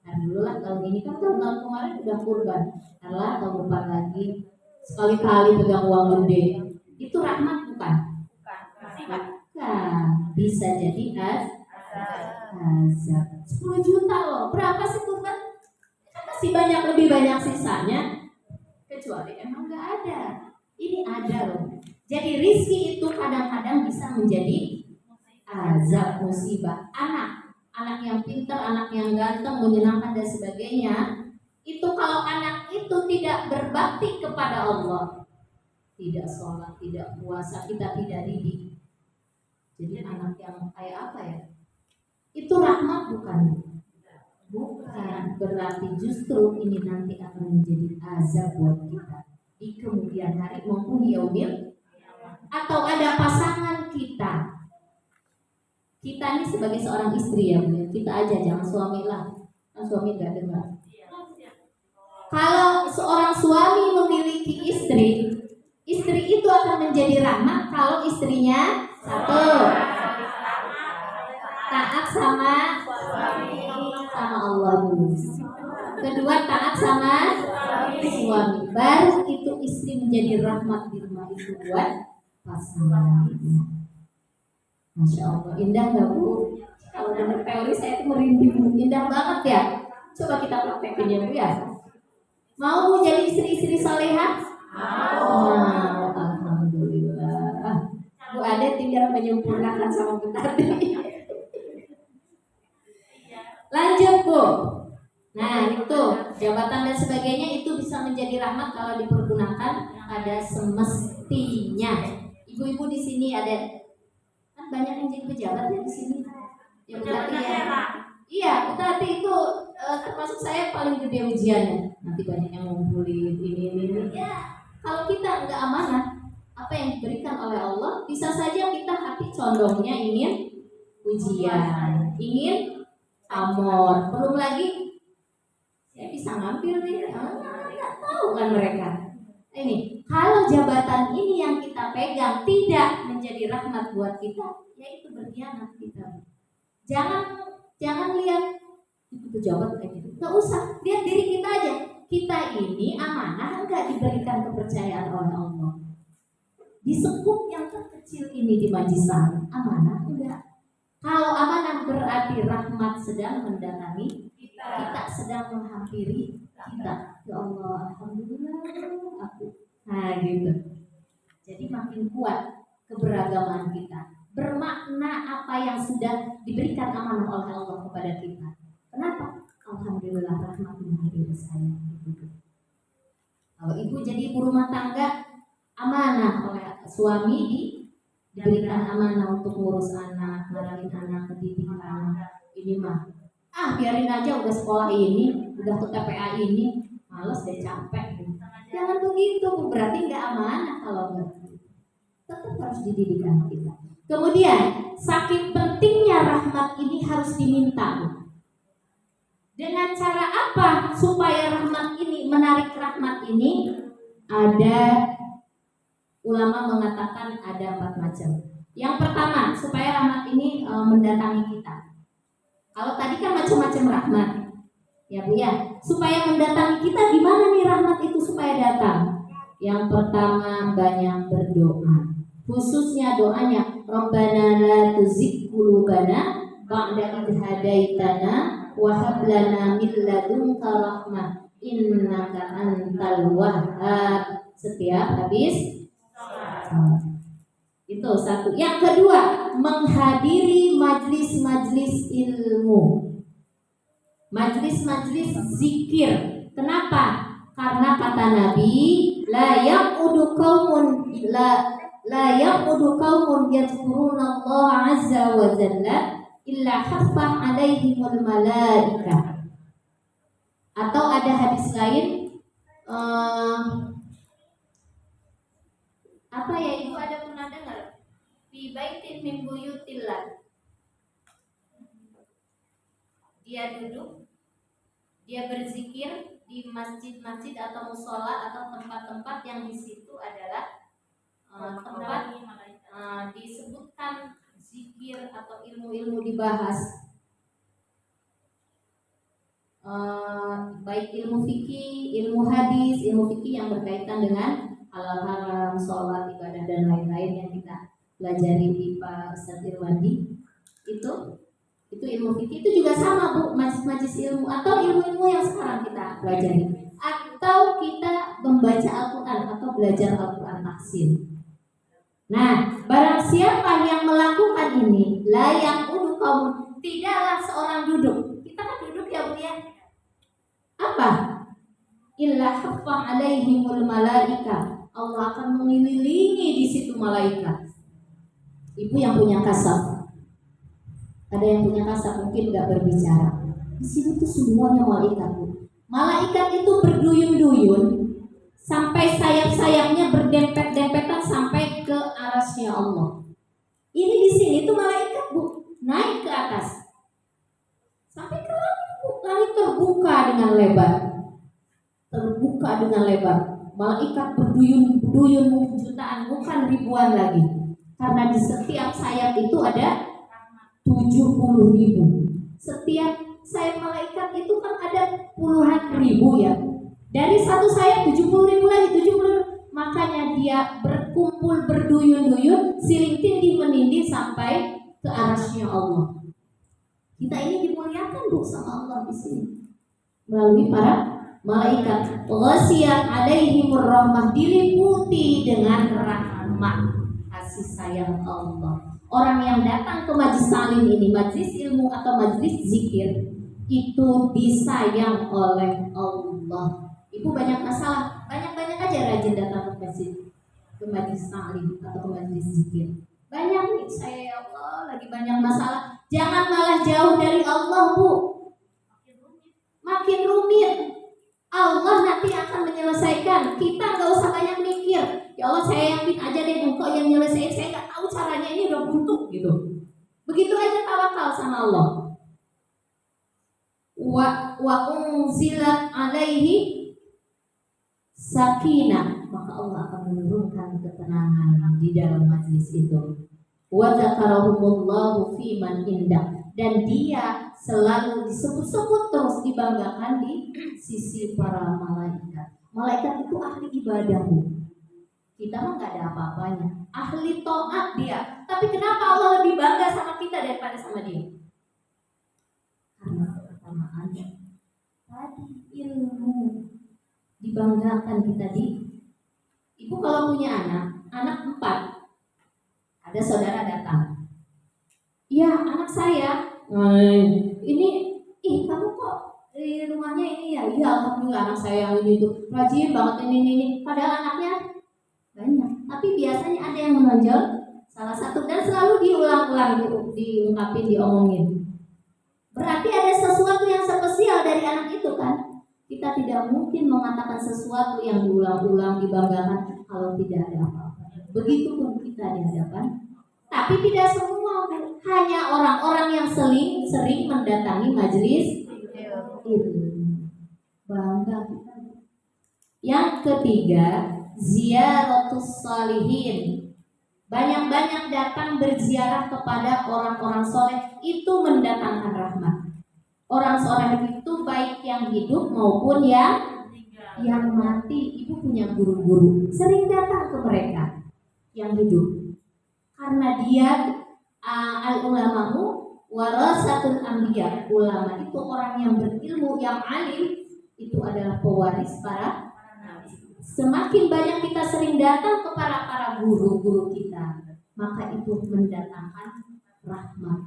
Nah dulu lah tahun ini kan tahun kemarin udah kurban. Karena tahun depan lagi sekali-kali pegang uang gede. Itu rahmat bukan? Bukan. Bisa jadi azab. 10 juta loh. Berapa sih kurban? Kan masih banyak, lebih banyak sisanya. Kecuali emang nggak ada. Ini ada loh. Jadi rizki itu kadang-kadang bisa menjadi azab, musibah. Anak yang pintar, anak yang ganteng, menyenangkan dan sebagainya. Itu kalau anak itu tidak berbakti kepada Allah, tidak sholat, tidak puasa, kita tidak didik. Jadi anak yang kayak apa ya? Itu rahmat bukan? Bukan. Berarti justru ini nanti akan menjadi azab buat kita di kemudian hari maupun di yaumil. Atau ada pasangan kita. Kita ini sebagai seorang istri ya Bu, kita aja jangan suami lah. Kan suami gak dengar. Kalau seorang suami memiliki istri, istri itu akan menjadi rahmat kalau istrinya satu, taat sama Allah dulu. Kedua, taat sama suami. Baru itu istri menjadi rahmat di rumah itu buat pasangan. Masya Allah, indah nggak Bu? Kalau dengar teori saya itu merinding, indah banget ya. Coba kita praktekin ya Bu ya. Mau Bu jadi istri-istri salehah? Mau. Alhamdulillah. Bu Ade tinggal menyempurnakan sama Bu tadi. Lanjut Bu. Nah itu jabatan dan sebagainya itu bisa menjadi rahmat kalau dipergunakan ada semestinya. Ibu-ibu di sini ada kan banyak yang jadi pejabat ya di sini. Ya berarti ya. Iya, berarti itu termasuk saya paling gede ujiannya. Nanti banyak yang ngumpulin ini. Ya, kalau kita nggak amanah, apa yang diberikan oleh Allah, bisa saja kita hati condongnya ingin ujian, ingin amor. Belum lagi saya bisa ngambil nih, nggak tahu kan mereka. Ini kalau jabatan ini yang kita pegang tidak menjadi rahmat buat kita, yaitu berkhianat kita. Jangan lihat itu pejabat kayak gitu. Nggak usah, lihat diri kita aja. Kita ini amanah enggak diberikan kepercayaan oleh Allah. Di sekuk yang terkecil ini di majisan, amanah enggak? Kalau amanah berarti rahmat sedang mendatangi kita sedang menghampiri kita. Ya Allah, alhamdulillah aku. Nah gitu. Jadi makin kuat keberagaman kita. Bermakna apa yang sudah diberikan amanah oleh Allah kepada kita. Kenapa? Alhamdulillah rahmat menghampiri saya. Kalau ibu jadi ibu rumah tangga, amanah oleh suami diberikan amanah untuk ngurus anak, ngarahin anak, mendidik anak. Ini mah, biarin aja udah sekolah ini, udah ke TPA ini, males deh capek. Jangan begitu, berarti nggak amanah kalau nggak. Tetap harus dididik anak kita. Kemudian, saking pentingnya rahmat ini harus diminta. Dengan cara apa supaya rahmat ini, menarik rahmat ini? Ada ulama mengatakan ada 4 macam. Yang pertama, supaya rahmat ini mendatangi kita. Kalau tadi kan macam-macam rahmat, ya Bu ya. Supaya mendatangi kita, gimana nih rahmat itu supaya datang? Yang pertama, banyak berdoa. Khususnya doanya, Rabbana la tuzigh qulubana ba'da idh hadaitana wa hab lana min ladunka rahmah innaka antal wahhab setiap habis sholat. Itu satu. Yang kedua, menghadiri majlis-majlis ilmu, majlis-majlis zikir. Kenapa? Karena kata Nabi, la yaqudu qaumun yadhkuruna Allah azza wa jalla illa haffah alaihimul malaikah. Atau ada hadis lain, apa ya, ibu ada pernah dengar? Fi baitin min buyutillah. Dia duduk, dia berzikir di masjid-masjid atau musola atau tempat-tempat yang di situ adalah tempat disebutkan zikir atau ilmu-ilmu dibahas, baik ilmu fikih, ilmu hadis, ilmu fikih yang berkaitan dengan halal haram, sholat, ibadah dan lain-lain yang kita pelajari di Pak Ustadz Irwandi. Itu ilmu fikih itu juga sama Bu, majlis-majlis ilmu atau ilmu-ilmu yang sekarang kita pelajari, atau kita membaca Al-Quran atau belajar Al-Quran tafsir. Nah, barang siapa yang melakukan ini, layak untuk kaum, tidaklah seorang duduk. Kita kan duduk ya Bu ya. Apa? Illa haffah alaihimul malaika. Allah akan mengelilingi di situ malaikat. Ibu yang punya kasab, ada yang punya kasab mungkin nggak berbicara. Di sini tuh semuanya malaikat Bu. Malaikat itu berduyun-duyun sampai sayap-sayapnya berdempet-dempetan sampai ke arasnya Allah. Ini di sini tuh malaikat Bu, naik ke atas sampai ke langit Bu. Langit terbuka dengan lebar, terbuka dengan lebar. Malaikat berduyun-duyun jutaan, bukan ribuan lagi. Karena di setiap sayap itu ada 70.000. Setiap sayap malaikat itu kan ada puluhan ribu ya. Dari satu sayap 70.000 lagi, 70.000. Makanya dia berkumpul berduyun-duyun, siling tindih menindih sampai ke arasnya Allah. Kita ini dimuliakan Bu sama Allah di sini melalui para malaikat. Ghasyiyat alaihimur rahmah, diliputi dengan rahmat kasih sayang Allah. Orang yang datang ke majlis taklim ini, majlis ilmu atau majlis zikir, itu disayang oleh Allah. Ibu banyak masalah, banyak-banyak aja rajin datang ke masjid, ke majlis taklim atau ke majlis zikir. Banyak nih saya, ya Allah, lagi banyak masalah. Jangan malah jauh dari Allah Bu, makin rumit. Allah nanti akan menyelesaikan. Kita nggak usah banyak mikir. Ya Allah, saya yakin aja deh Engkau yang nyelesain. Saya nggak tahu caranya, ini udah buntu gitu. Begitu aja tawakal sama Allah. Wa unzilat alaihi sakinah, maka Allah akan menurunkan ketenangan di dalam majlis itu. Wa dzakarahumullahu fi man indah, dan dia selalu disebut-sebut terus, dibanggakan di sisi para malaikat. Malaikat itu ahli ibadah Bu. Kita mah nggak ada apa-apanya, ahli taat dia. Tapi kenapa Allah lebih bangga sama kita daripada sama dia? Karena keutamaannya tadi, ilmu, dibanggakan kita di. Ibu kalau punya anak 4, ada saudara datang, ya anak saya, ini, kamu kok di rumahnya ini ya? Iya alhamdulillah anak saya yang ini tuh rajin banget ini. Padahal anaknya banyak, tapi biasanya ada yang menonjol salah satu dan selalu diulang-ulang, diungkapin, diomongin. Berarti ada sesuatu yang spesial dari anak itu kan? Kita tidak mungkin mengatakan sesuatu yang diulang-ulang, dibanggakan kalau tidak ada apa-apa. Begitupun kita di hadapan. Tapi tidak semua, hanya orang-orang yang sering mendatangi majelis ilmu. Bangga kita. Yang ketiga, ziyaratus salihin. Banyak-banyak datang berziarah kepada orang-orang soleh, itu mendatangkan rahmat. Orang soleh itu baik yang hidup maupun yang mati. Ibu punya guru-guru, sering datang ke mereka yang hidup. Karena dia al-ulama'u warasatul anbiya, ulama itu orang yang berilmu, yang alim, itu adalah pewaris para nabi. Semakin banyak kita sering datang kepada para guru-guru kita, maka itu mendatangkan rahmat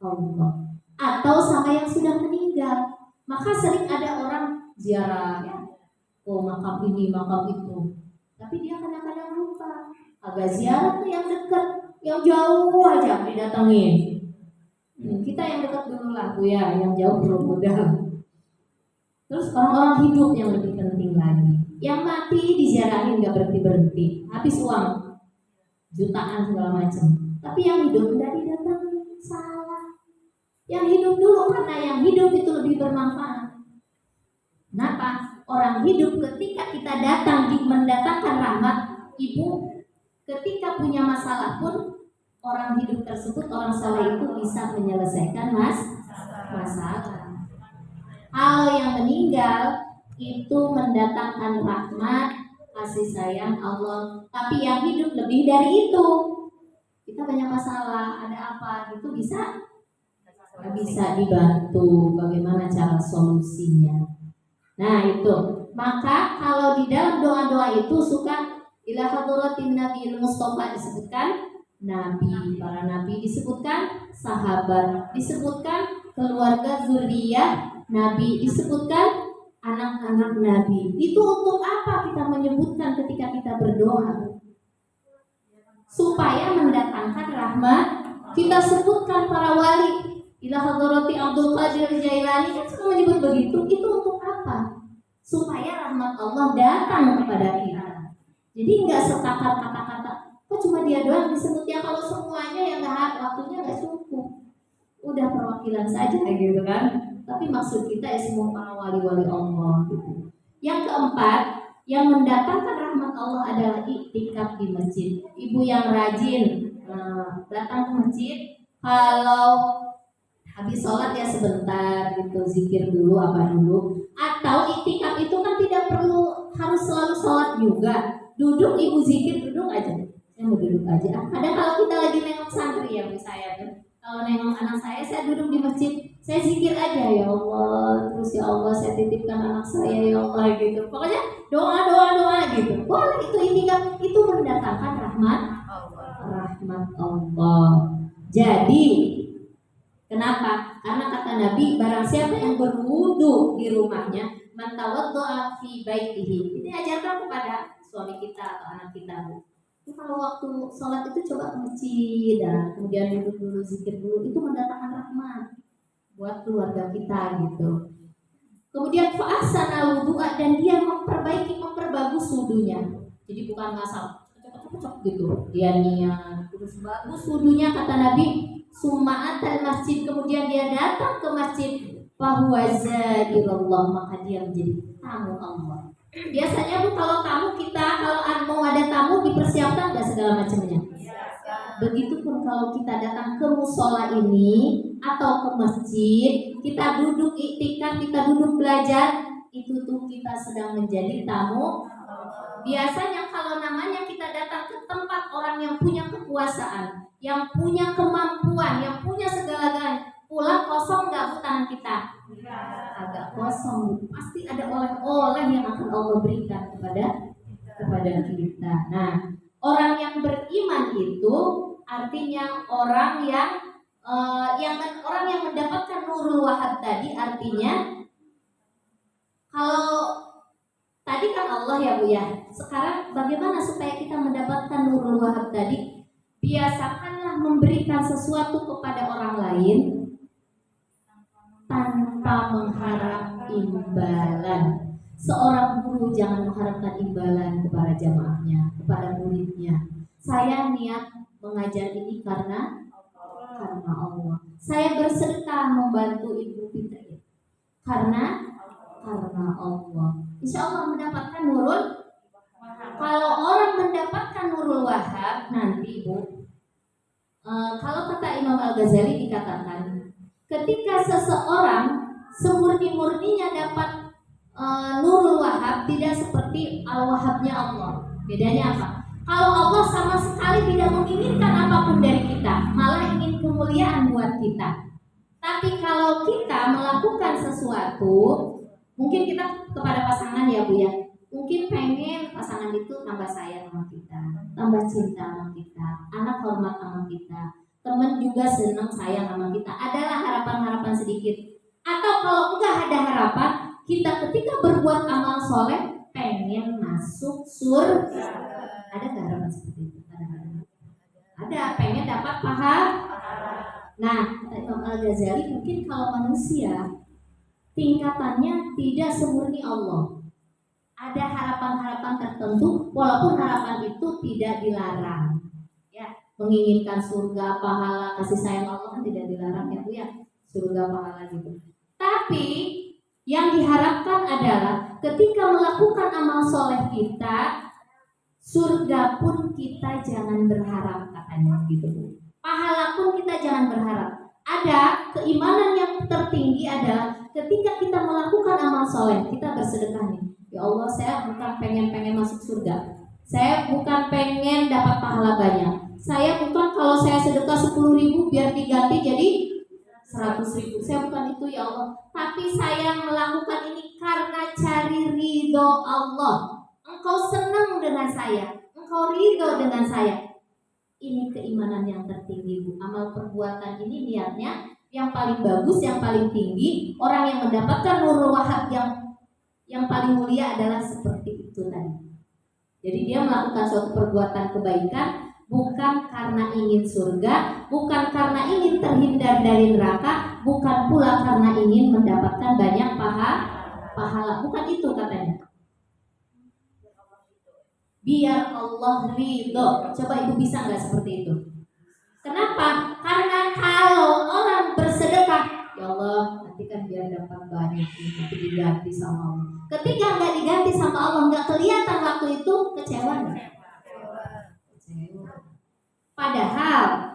Allah. Atau sama yang sudah meninggal, maka sering ada orang ziarah ya, oh makam ini, makam itu, tapi dia kadang-kadang lupa agak ziarah tuh yang dekat, yang jauh aja didatengin. Kita yang dekat dulu lah Bu ya, yang jauh belum modal. Terus orang-orang hidup yang lebih penting lagi, yang mati diziarahin nggak berhenti, habis uang jutaan segala macam, tapi yang hidup nggak didatengin, salah. Yang hidup dulu, karena yang hidup itu lebih bermanfaat. Kenapa? Orang hidup ketika kita datang mendatangkan rahmat. Ibu ketika punya masalah pun orang hidup tersebut, orang saleh itu bisa menyelesaikan masalah. Hal yang meninggal itu mendatangkan rahmat, kasih sayang Allah. Tapi yang hidup lebih dari itu. Kita banyak masalah, ada apa itu bisa dibantu, bagaimana cara solusinya. Nah itu, maka kalau di dalam doa-doa itu suka ila hadratin Nabi Mustafa disebutkan nabi, para nabi disebutkan, sahabat disebutkan, keluarga zuriyah nabi disebutkan, anak-anak nabi. Itu untuk apa kita menyebutkan ketika kita berdoa? Supaya mendatangkan rahmat. Kita sebutkan para wali, ila hadrati Abdul Qadir Jailani, kan suka menyebut begitu. Itu untuk apa? Supaya rahmat Allah datang kepada kita. Jadi nggak setakat kata-kata, kok cuma dia doang disebut, ya kalau semuanya yang nggak, waktunya nggak cukup. Udah perwakilan saja gitu kan. Tapi maksud kita ya semua para wali-wali Allah gitu. Yang keempat, yang mendatangkan rahmat Allah adalah iktikaf di masjid. Ibu yang rajin datang ke masjid, kalau habis sholat ya sebentar gitu, zikir dulu apa dulu. Atau iktikaf itu kan tidak perlu harus selalu sholat juga. Duduk ibu zikir, duduk aja. Saya mau duduk aja. Kadang kalau kita lagi nengok santri ya, Bu saya kan. Kalau nengok anak saya duduk di masjid, saya zikir aja, ya Allah. Terus ya Allah saya titipkan anak saya ya Allah gitu. Pokoknya doa gitu. Boleh itu iktikaf, itu mendatangkan rahmat Allah. Jadi kenapa? Karena kata Nabi, barang siapa yang berwudu di rumahnya, man tawaddo'a fi baitihi. Ini ajarkan kepada suami kita atau anak kita. Kalau waktu sholat itu coba ke masjid dan kemudian duduk dulu, zikir dulu, itu mendatangkan rahmat buat keluarga kita gitu. Kemudian fa'asana wudu'a, dan dia memperbagus wudunya. Jadi bukan ngasal cocok gitu. Dia niat terus bagus wudunya, kata Nabi, suma'atal masjid, kemudian dia datang ke masjid, fahuwa zairullah, maka dia menjadi tamu Allah. Biasanya Bu, kalau tamu kita, kalau mau ada tamu dipersiapkan nggak segala macamnya? Begitupun kalau kita datang ke musola ini atau ke masjid, kita duduk iktikaf, kita duduk belajar, itu tuh kita sedang menjadi tamu. Biasanya kalau namanya kita datang ke tempat orang yang punya kekuasaan, yang punya kemampuan, yang punya segala-galanya, pulang kosong nggak Bu tangan kita? Agak kosong. Pasti ada oleh-oleh yang akan Allah berikan kepada kita. Nah, orang yang beriman itu artinya orang yang mendapatkan nurul wahab tadi. Artinya kalau tadi kan Allah ya Bu ya. Sekarang bagaimana supaya kita mendapatkan nurul wahab tadi? Biasakanlah memberikan sesuatu kepada orang lain tanpa mengharap imbalan. Seorang guru jangan mengharapkan imbalan kepada jamaahnya, kepada muridnya. Saya niat mengajar ini karena Allah. Saya bersedekah membantu Ibu Fitri karena Allah. Insya Allah mendapatkan nurul. Kalau orang mendapatkan nurul wahab nanti Bu, kalau kata Imam Al-Ghazali dikatakan, ketika seseorang semurni-murninya dapat nurul wahab, tidak seperti al-wahabnya Allah. Bedanya apa? Kalau Allah sama sekali tidak menginginkan apapun dari kita, malah ingin kemuliaan buat kita. Tapi kalau kita melakukan sesuatu, Mungkin kita kepada pasangan ya Bu ya, mungkin pengen pasangan itu tambah sayang sama kita, tambah cinta sama kita, anak hormat sama kita, teman juga senang sayang sama kita. Adalah harapan-harapan sedikit. Atau kalau enggak ada harapan, kita ketika berbuat amal soleh pengen masuk surga. Ada nggak harapan seperti itu? Ada, pengen dapat pahala. Nah, kata Imam Al-Ghazali, mungkin kalau manusia tingkatannya tidak semurni Allah. Ada harapan-harapan tertentu, walaupun harapan itu tidak dilarang. Ya, menginginkan surga, pahala, kasih sayang Allah kan tidak dilarang ya Bu ya, surga, pahala gitu. Tapi yang diharapkan adalah ketika melakukan amal soleh kita, surga pun kita jangan berharap katanya gitu Bu. Pahala pun kita jangan berharap. Ada keimanan yang tertinggi adalah ketika kita melakukan amal soleh, kita bersedekah nih. Ya Allah, saya bukan pengen masuk surga. Saya bukan pengen dapat pahala banyak. Saya bukan kalau saya sedekah 10.000 biar diganti jadi 100.000. Saya bukan itu ya Allah. Tapi saya melakukan ini karena cari ridho Allah. Engkau senang dengan saya, engkau ridho dengan saya. Ini keimanan yang tertinggi Bu. Amal perbuatan ini niatnya yang paling bagus, yang paling tinggi. Orang yang mendapatkan nurul wahab yang paling mulia adalah seperti itu tadi. Jadi dia melakukan suatu perbuatan kebaikan bukan karena ingin surga, bukan karena ingin terhindar dari neraka, bukan pula karena ingin mendapatkan banyak pahala. Bukan itu katanya. Biar Allah ridho. Coba Ibu bisa nggak seperti itu? Kenapa? Karena kalau orang bersedekah, ya Allah nanti kan biar dapat banyak, nanti diganti sama Allah. Ketika nggak diganti sama Allah, nggak kelihatan waktu itu, kecewa nggak? Kecewa. Padahal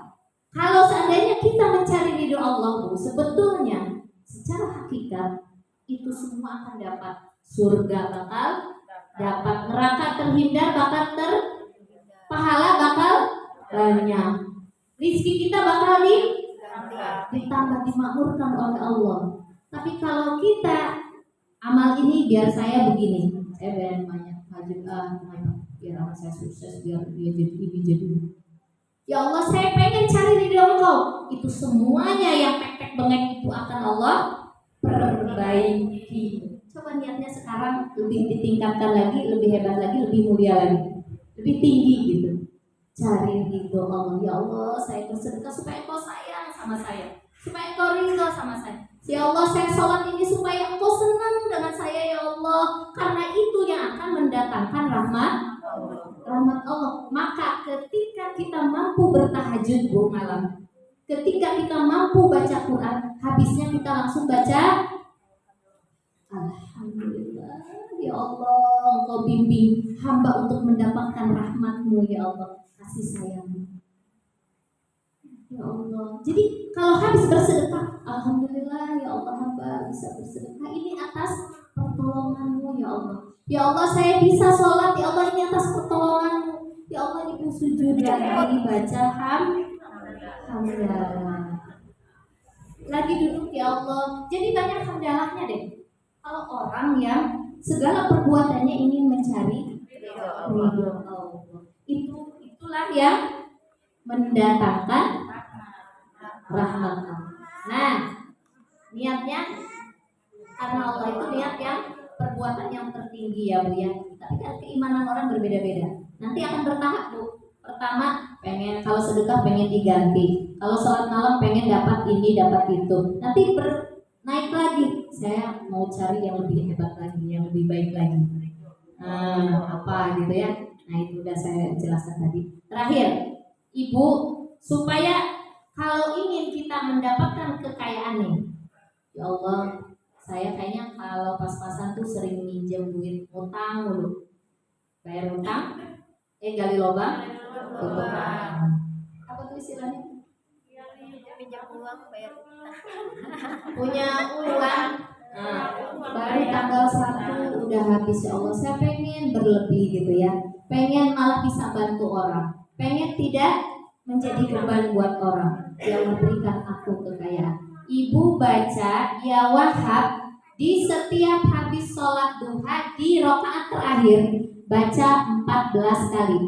kalau seandainya kita mencari ridho Allah, Bu, sebetulnya secara hakikat itu semua akan dapat. Surga bakal dapat, neraka terhindar bakal pahala bakal banyak, rizki kita bakal ditambah, dimakmurkan oleh Allah. Tapi kalau kita amal ini biar saya begini, saya biar banyak maju biar anak saya sukses, biar dia jadi ini jadi. Ya Allah, saya pengen cari ridho Engkau. Itu semuanya yang tek-tek bengek itu akan Allah perbaiki. Coba niatnya sekarang lebih ditingkatkan lagi, lebih hebat lagi, lebih mulia lagi, lebih tinggi gitu. Cari ridho Allah. Ya Allah, saya bersedekah supaya Engkau sayang sama saya, supaya Engkau ridho sama saya. Ya Allah, saya sholat ini supaya Engkau senang dengan saya ya Allah. Karena itu yang akan mendatangkan rahmat Allah. Maka ketika kita mampu bertahajud Bu malam, ketika kita mampu baca Quran, habisnya kita langsung baca Alhamdulillah, ya Allah, Engkau bimbing hamba untuk mendapatkan rahmat-Mu ya Allah, kasih sayang-Mu. Ya Allah. Jadi kalau habis bersedekah, Alhamdulillah ya Allah, hamba bisa bersedekah ini atas pertolongan-Mu ya Allah. Ya Allah, saya bisa sholat ya Allah, ini atas pertolongan-Mu. Ya Allah, Ibu sujud lagi baca hamdalah. Lagi duduk ya Allah. Jadi banyak hamdalahnya deh. Kalau orang yang segala perbuatannya ingin mencari ridho Allah, itulah yang mendatangkan rahmat Allah. Nah, niatnya karena Allah itu niat yang perbuatan yang tertinggi ya Bu ya. Tapi kan keimanan orang berbeda-beda. Nanti akan bertahap Bu. Pertama pengen, kalau sedekah pengen diganti, kalau sholat malam pengen dapat ini dapat itu. Nanti naik lagi, saya mau cari yang lebih hebat lagi, yang lebih baik lagi. Apa gitu ya. Nah itu udah saya jelaskan tadi. Terakhir, Ibu, supaya kalau ingin kita mendapatkan kekayaan nih, ya Allah, saya kayaknya kalau pas-pasan tuh sering minjem duit, utang dulu, bayar utang, gali lubang, tutup lubang. Apa tuh istilahnya? Pinjam uang bayar Punya uang, baru tanggal 1 udah habis ya Allah. Saya pengen berlebih gitu ya, pengen malah bisa bantu orang, pengen tidak menjadi beban buat orang. Ya Allah, berikan aku kekayaan. Ibu baca Ya Wahhab di di setiap habis sholat duha di rakaat terakhir baca 14 kali.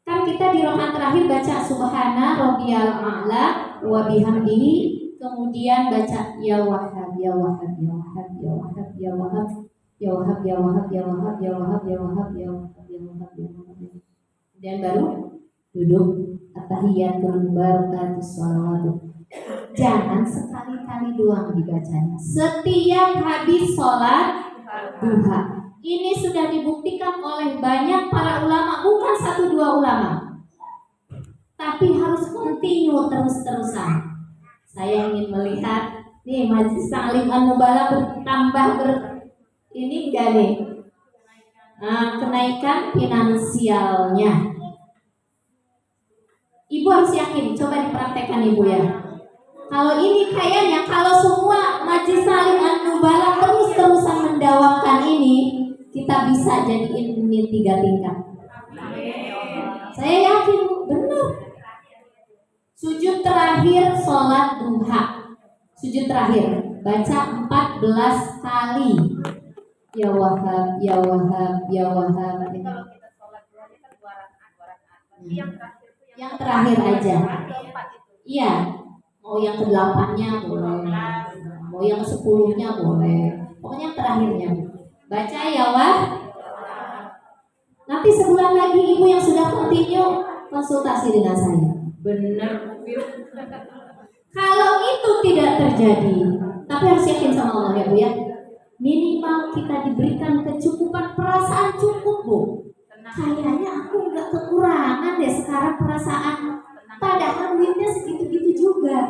Kan kita di rakaat terakhir baca subhana rabbiyal a'la wa bihamdihi, kemudian baca ya wahhab ya wahhab ya wahhab ya wahhab ya wahhab ya wahhab ya wahhab ya wahhab ya wahhab ya wahhab ya wahhab ya wahhab ya wahhab. Dan baru duduk at-tahiyatul barakatus shalawatu. Jangan sekali-kali doang dibacanya. Setiap habis sholat duha. Ini sudah dibuktikan oleh banyak para ulama, bukan 1-2 ulama, tapi harus continue terus-terusan. Saya ingin melihat nih Majelis Ta'lim An-Nubalagh bertambah ini enggak nih? Kenaikan finansialnya. Ibu harus yakin, coba dipraktekkan Ibu ya. Kalau ini kayaknya kalau semua Majelis Ta'lim An-Nubalagh terus-terusan mendawamkan ini, kita bisa jadiin ini 3 tingkat. Saya yakin benar. Sujud terakhir sholat duha, sujud terakhir baca 14 kali. Ya Wahhab, ya Wahhab, ya Wahhab. Kalau kita sholat duha ini kan 2 rakaat. Yang terakhir aja. Keempat itu. Iya. Mau yang ke-8-nya boleh, mau yang ke-10-nya boleh. Pokoknya yang terakhirnya. Baca ya Wah. Nanti sebulan lagi ibu yang sudah continue konsultasi dengan saya. Benar. Kalau itu tidak terjadi, tapi harus yakin sama Allah ya Bu ya. Minimal kita diberikan kecukupan perasaan cukup Bu. Kayaknya aku nggak kekurangan deh sekarang perasaan. Padahal duitnya segitu-gitu juga.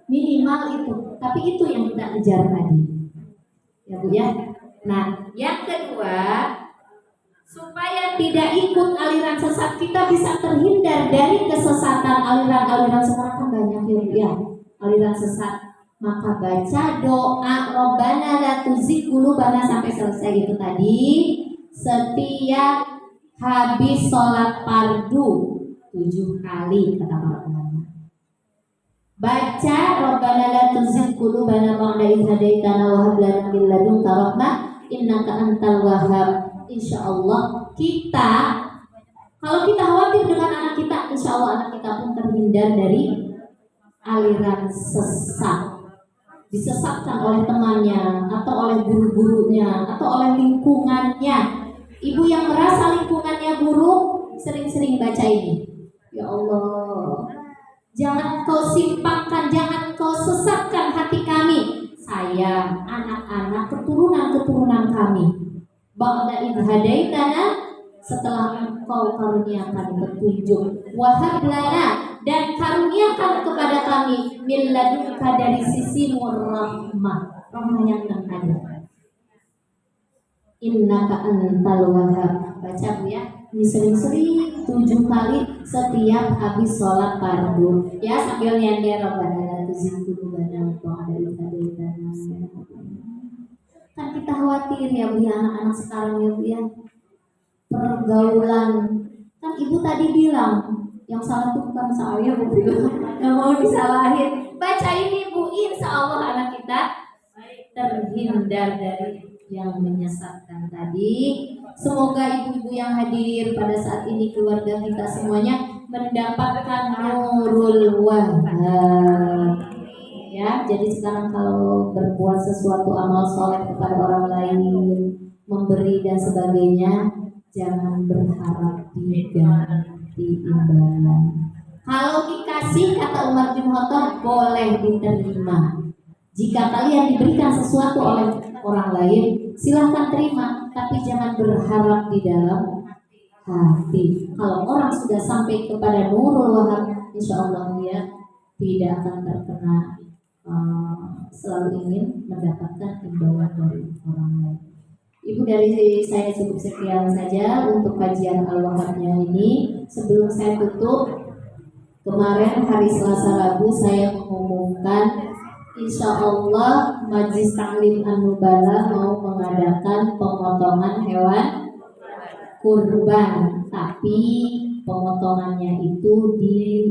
Minimal itu. Tapi itu yang kita kejar tadi. Ya Bu ya. Nah, yang kedua, supaya tidak ikut aliran sesat, kita bisa terhindar dari kesesatan aliran-aliran sekarang kan banyak ya Bu ya. Aliran sesat. Maka baca doa Rabbana la tuzigh qulubana sampai selesai itu tadi setiap habis sholat fardu 7 kali kata para ulama. Baca Rabbana la tuzigh qulubana ba'da idh hadaitana wa hab lana min ladunka rahmah innaka antal wahhab. Insyaallah kita, kalau kita khawatir dengan anak kita, insyaallah anak kita pun terhindar dari aliran sesat. Disesatkan oleh temannya atau oleh guru-gurunya atau oleh lingkungannya. Ibu yang merasa lingkungannya buruk, sering-sering baca ini. Ya Allah, jangan kau simpangkan, jangan kau sesatkan hati kami, saya, anak-anak, keturunan-keturunan kami. Ba'da idh hadaitana, setelah engkau karuniakan petunjuk. Wahab lana, dan karuniakan kepada kami min ladunka dari sisimu rahmah, rahmah yang ada. Innaka antal wahhab. Baca Bu ya. Ini sering-sering 7 kali setiap habis sholat fardu. Ya sambil nyender Rabbana la tuzigh qulubana ba'da idh hadaitana. Kan kita khawatir ya Bu ya, anak-anak sekarang ya Bu ya. Pergaulan. Kan Ibu tadi bilang yang salah itu bukan saya Bu, yang mau disalahin. Baca ini Bu, insya Allah anak kita terhindar dari yang menyesatkan tadi. Semoga ibu-ibu yang hadir pada saat ini, keluarga kita semuanya mendapatkan nurul wahab. Ya, jadi sekarang kalau berbuat sesuatu amal soleh kepada orang lain, memberi dan sebagainya, jangan berharap diganti imbalan. Kalau dikasih, kata Umar bin Khattab, boleh diterima. Jika kalian diberikan sesuatu oleh orang lain, silahkan terima, tapi jangan berharap di dalam hati. Kalau orang sudah sampai kepada nurul wahab, insya Allah dia tidak akan terkena selalu ingin mendapatkan imbauan dari orang lain. Ibu, dari saya cukup sekian saja untuk kajian al-wahabnya ini. Sebelum saya tutup, kemarin hari Selasa Rabu saya mengumumkan insya Allah Majelis Ta'lim An-Nubalagh mau mengadakan pemotongan hewan kurban, tapi pemotongannya itu di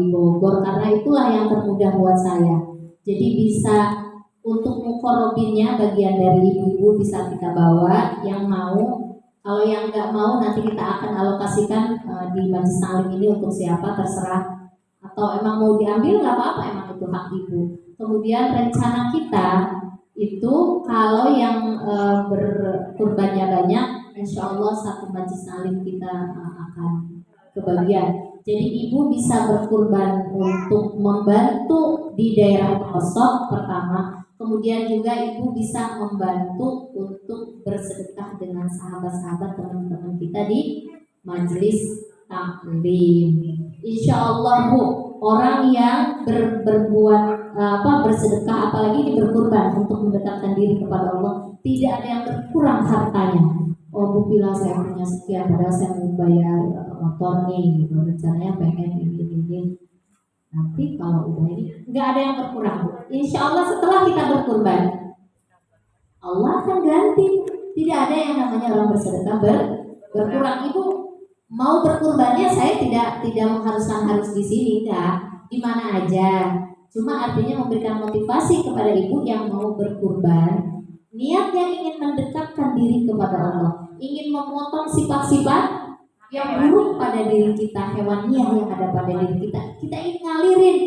Bogor karena itulah yang termudah buat saya. Jadi bisa untuk mukorobinnya bagian dari ibu-ibu bisa kita bawa yang mau. Kalau yang nggak mau nanti kita akan alokasikan di majlis taklim ini untuk siapa terserah. Atau emang mau diambil nggak apa-apa, emang itu hak ibu. Kemudian rencana kita itu kalau yang berkurbannya banyak, insya Allah satu majlis taklim kita akan kebagian. Jadi ibu bisa berkurban untuk membantu di daerah pelosok pertama, kemudian juga ibu bisa membantu untuk bersedekah dengan sahabat-sahabat teman-teman kita di majelis taklim. Insya Allah Bu, orang yang berbuat bersedekah apalagi ini berkurban untuk mendekatkan diri kepada Allah, tidak ada yang berkurang hartanya. Oh Bu bilang saya punya sekian, padahal saya mau bayar motor nih, gitu. Rencananya pengen ini. Nanti kalau udah ini nggak ada yang berkurang Bu. Insya Allah setelah kita berkurban, Allah akan ganti. Tidak ada yang namanya orang bersedekah berkurang. Ibu mau berkurbannya saya tidak mengharuskan harus di sini, enggak, di mana aja. Cuma artinya memberikan motivasi kepada ibu yang mau berkurban. Niatnya ingin mendekatkan diri kepada Allah, ingin memotong sifat-sifat yang buruk pada diri kita, hewaniah yang ada pada diri kita. Kita ingin ngalirin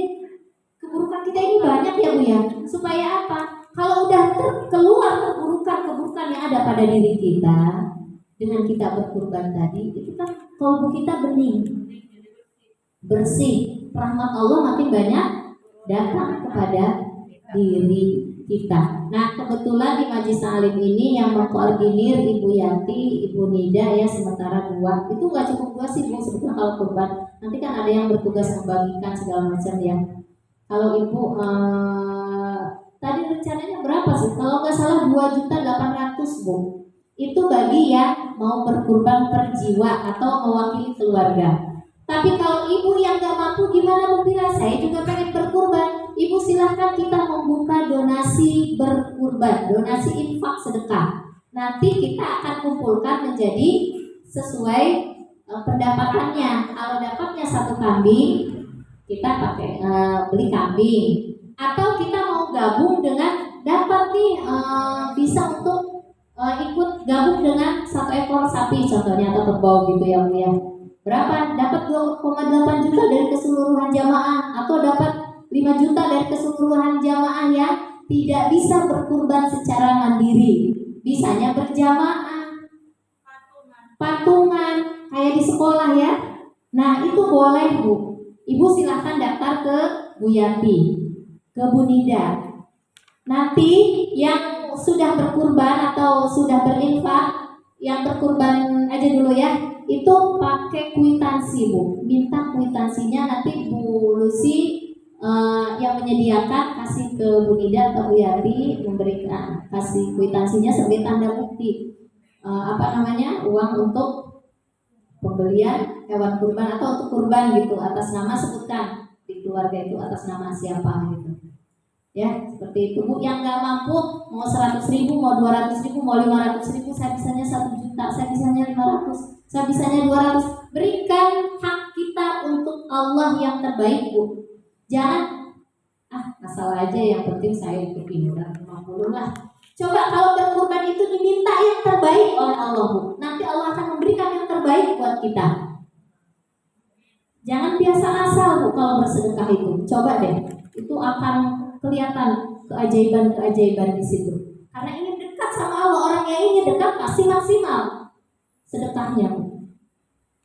keburukan kita ini banyak ya Bu ya. Supaya apa? Kalau udah keluar keburukan yang ada pada diri kita dengan kita berkurban tadi, itu kan kalbu kita bening, bersih. Rahmat Allah makin banyak datang kepada diri kita. Nah kebetulan di Majlis Taklim ini yang mengkoordinir Ibu Yanti, Ibu Nida ya, sementara 2. Itu nggak cukup 2 sih Bu sebetulnya kalau kurban. Nanti kan ada yang bertugas membagikan segala macam ya. Kalau Ibu tadi rencananya berapa sih? Kalau nggak salah 2.800.000 Bu. Itu bagi yang mau berkurban per jiwa atau mewakili keluarga. Tapi kalau ibu yang nggak mampu gimana Bu Bila? Saya juga pengen berkurban. Ibu silahkan kita membuka donasi berkurban, donasi infak sedekah. Nanti kita akan kumpulkan menjadi sesuai pendapatannya. Kalau dapatnya 1 kambing, kita pakai beli kambing. Atau kita mau gabung dengan dapat nih bisa untuk ikut gabung dengan 1 ekor sapi contohnya atau kerbau gitu ya Bu ya. Berapa? Dapat 2,8 juta dari keseluruhan jamaah atau dapat 5 juta dari keseluruhan jamaah yang tidak bisa berkurban secara mandiri. Bisanya berjamaah, patungan kayak di sekolah ya. Nah itu boleh Bu. Ibu silahkan daftar ke Bu Yanti, ke Bu Nida. Nanti yang sudah berkurban atau sudah berinfak, yang berkurban aja dulu ya, itu pakai kwitansi Bu. Minta kwitansinya nanti Bu Lucy yang menyediakan kasih ke Bu Nida atau Bu Yanti, memberikan kasih kwitansinya sebagai tanda bukti uang untuk pembelian hewan kurban atau untuk kurban gitu, atas nama sebutkan di keluarga itu atas nama siapa gitu. Ya, seperti itu Bu. Yang nggak mampu mau 100.000, mau 200.000, mau 500.000, saya bisanya 1 juta, saya bisanya 500, saya bisanya 200. Berikan hak kita untuk Allah yang terbaik Bu. Jangan masalah aja yang penting saya ikut iuran 50 lah. Coba kalau berkurban itu diminta yang terbaik oleh Allah Bu. Nanti Allah akan memberikan yang terbaik buat kita. Jangan biasa asal Bu kalau bersedekah itu. Coba deh, itu akan kelihatan keajaiban-keajaiban di situ. Karena ingin dekat sama Allah, orang yang ingin dekat pasti maksimal sedekahnya.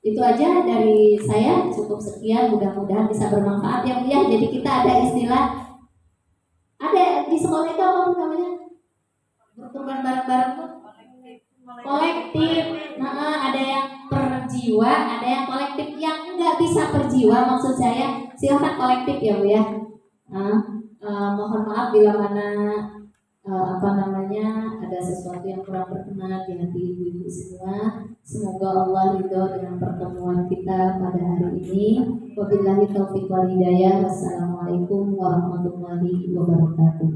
Itu aja dari saya, cukup sekian, mudah-mudahan bisa bermanfaat ya Bu ya. Jadi kita ada istilah, ada di sekolah itu apa namanya? Berkurban bareng-bareng tuh kolektif. Nah, ada yang per jiwa, ada yang kolektif. Yang nggak bisa per jiwa maksud saya silakan kolektif ya Bu ya. Mohon maaf bila mana ada sesuatu yang kurang berkenan di hati ibu-ibu semua. Semoga Allah ridho dengan pertemuan kita pada hari ini. Wabillahi taufiq wal hidayah. Wassalamualaikum warahmatullahi wabarakatuh.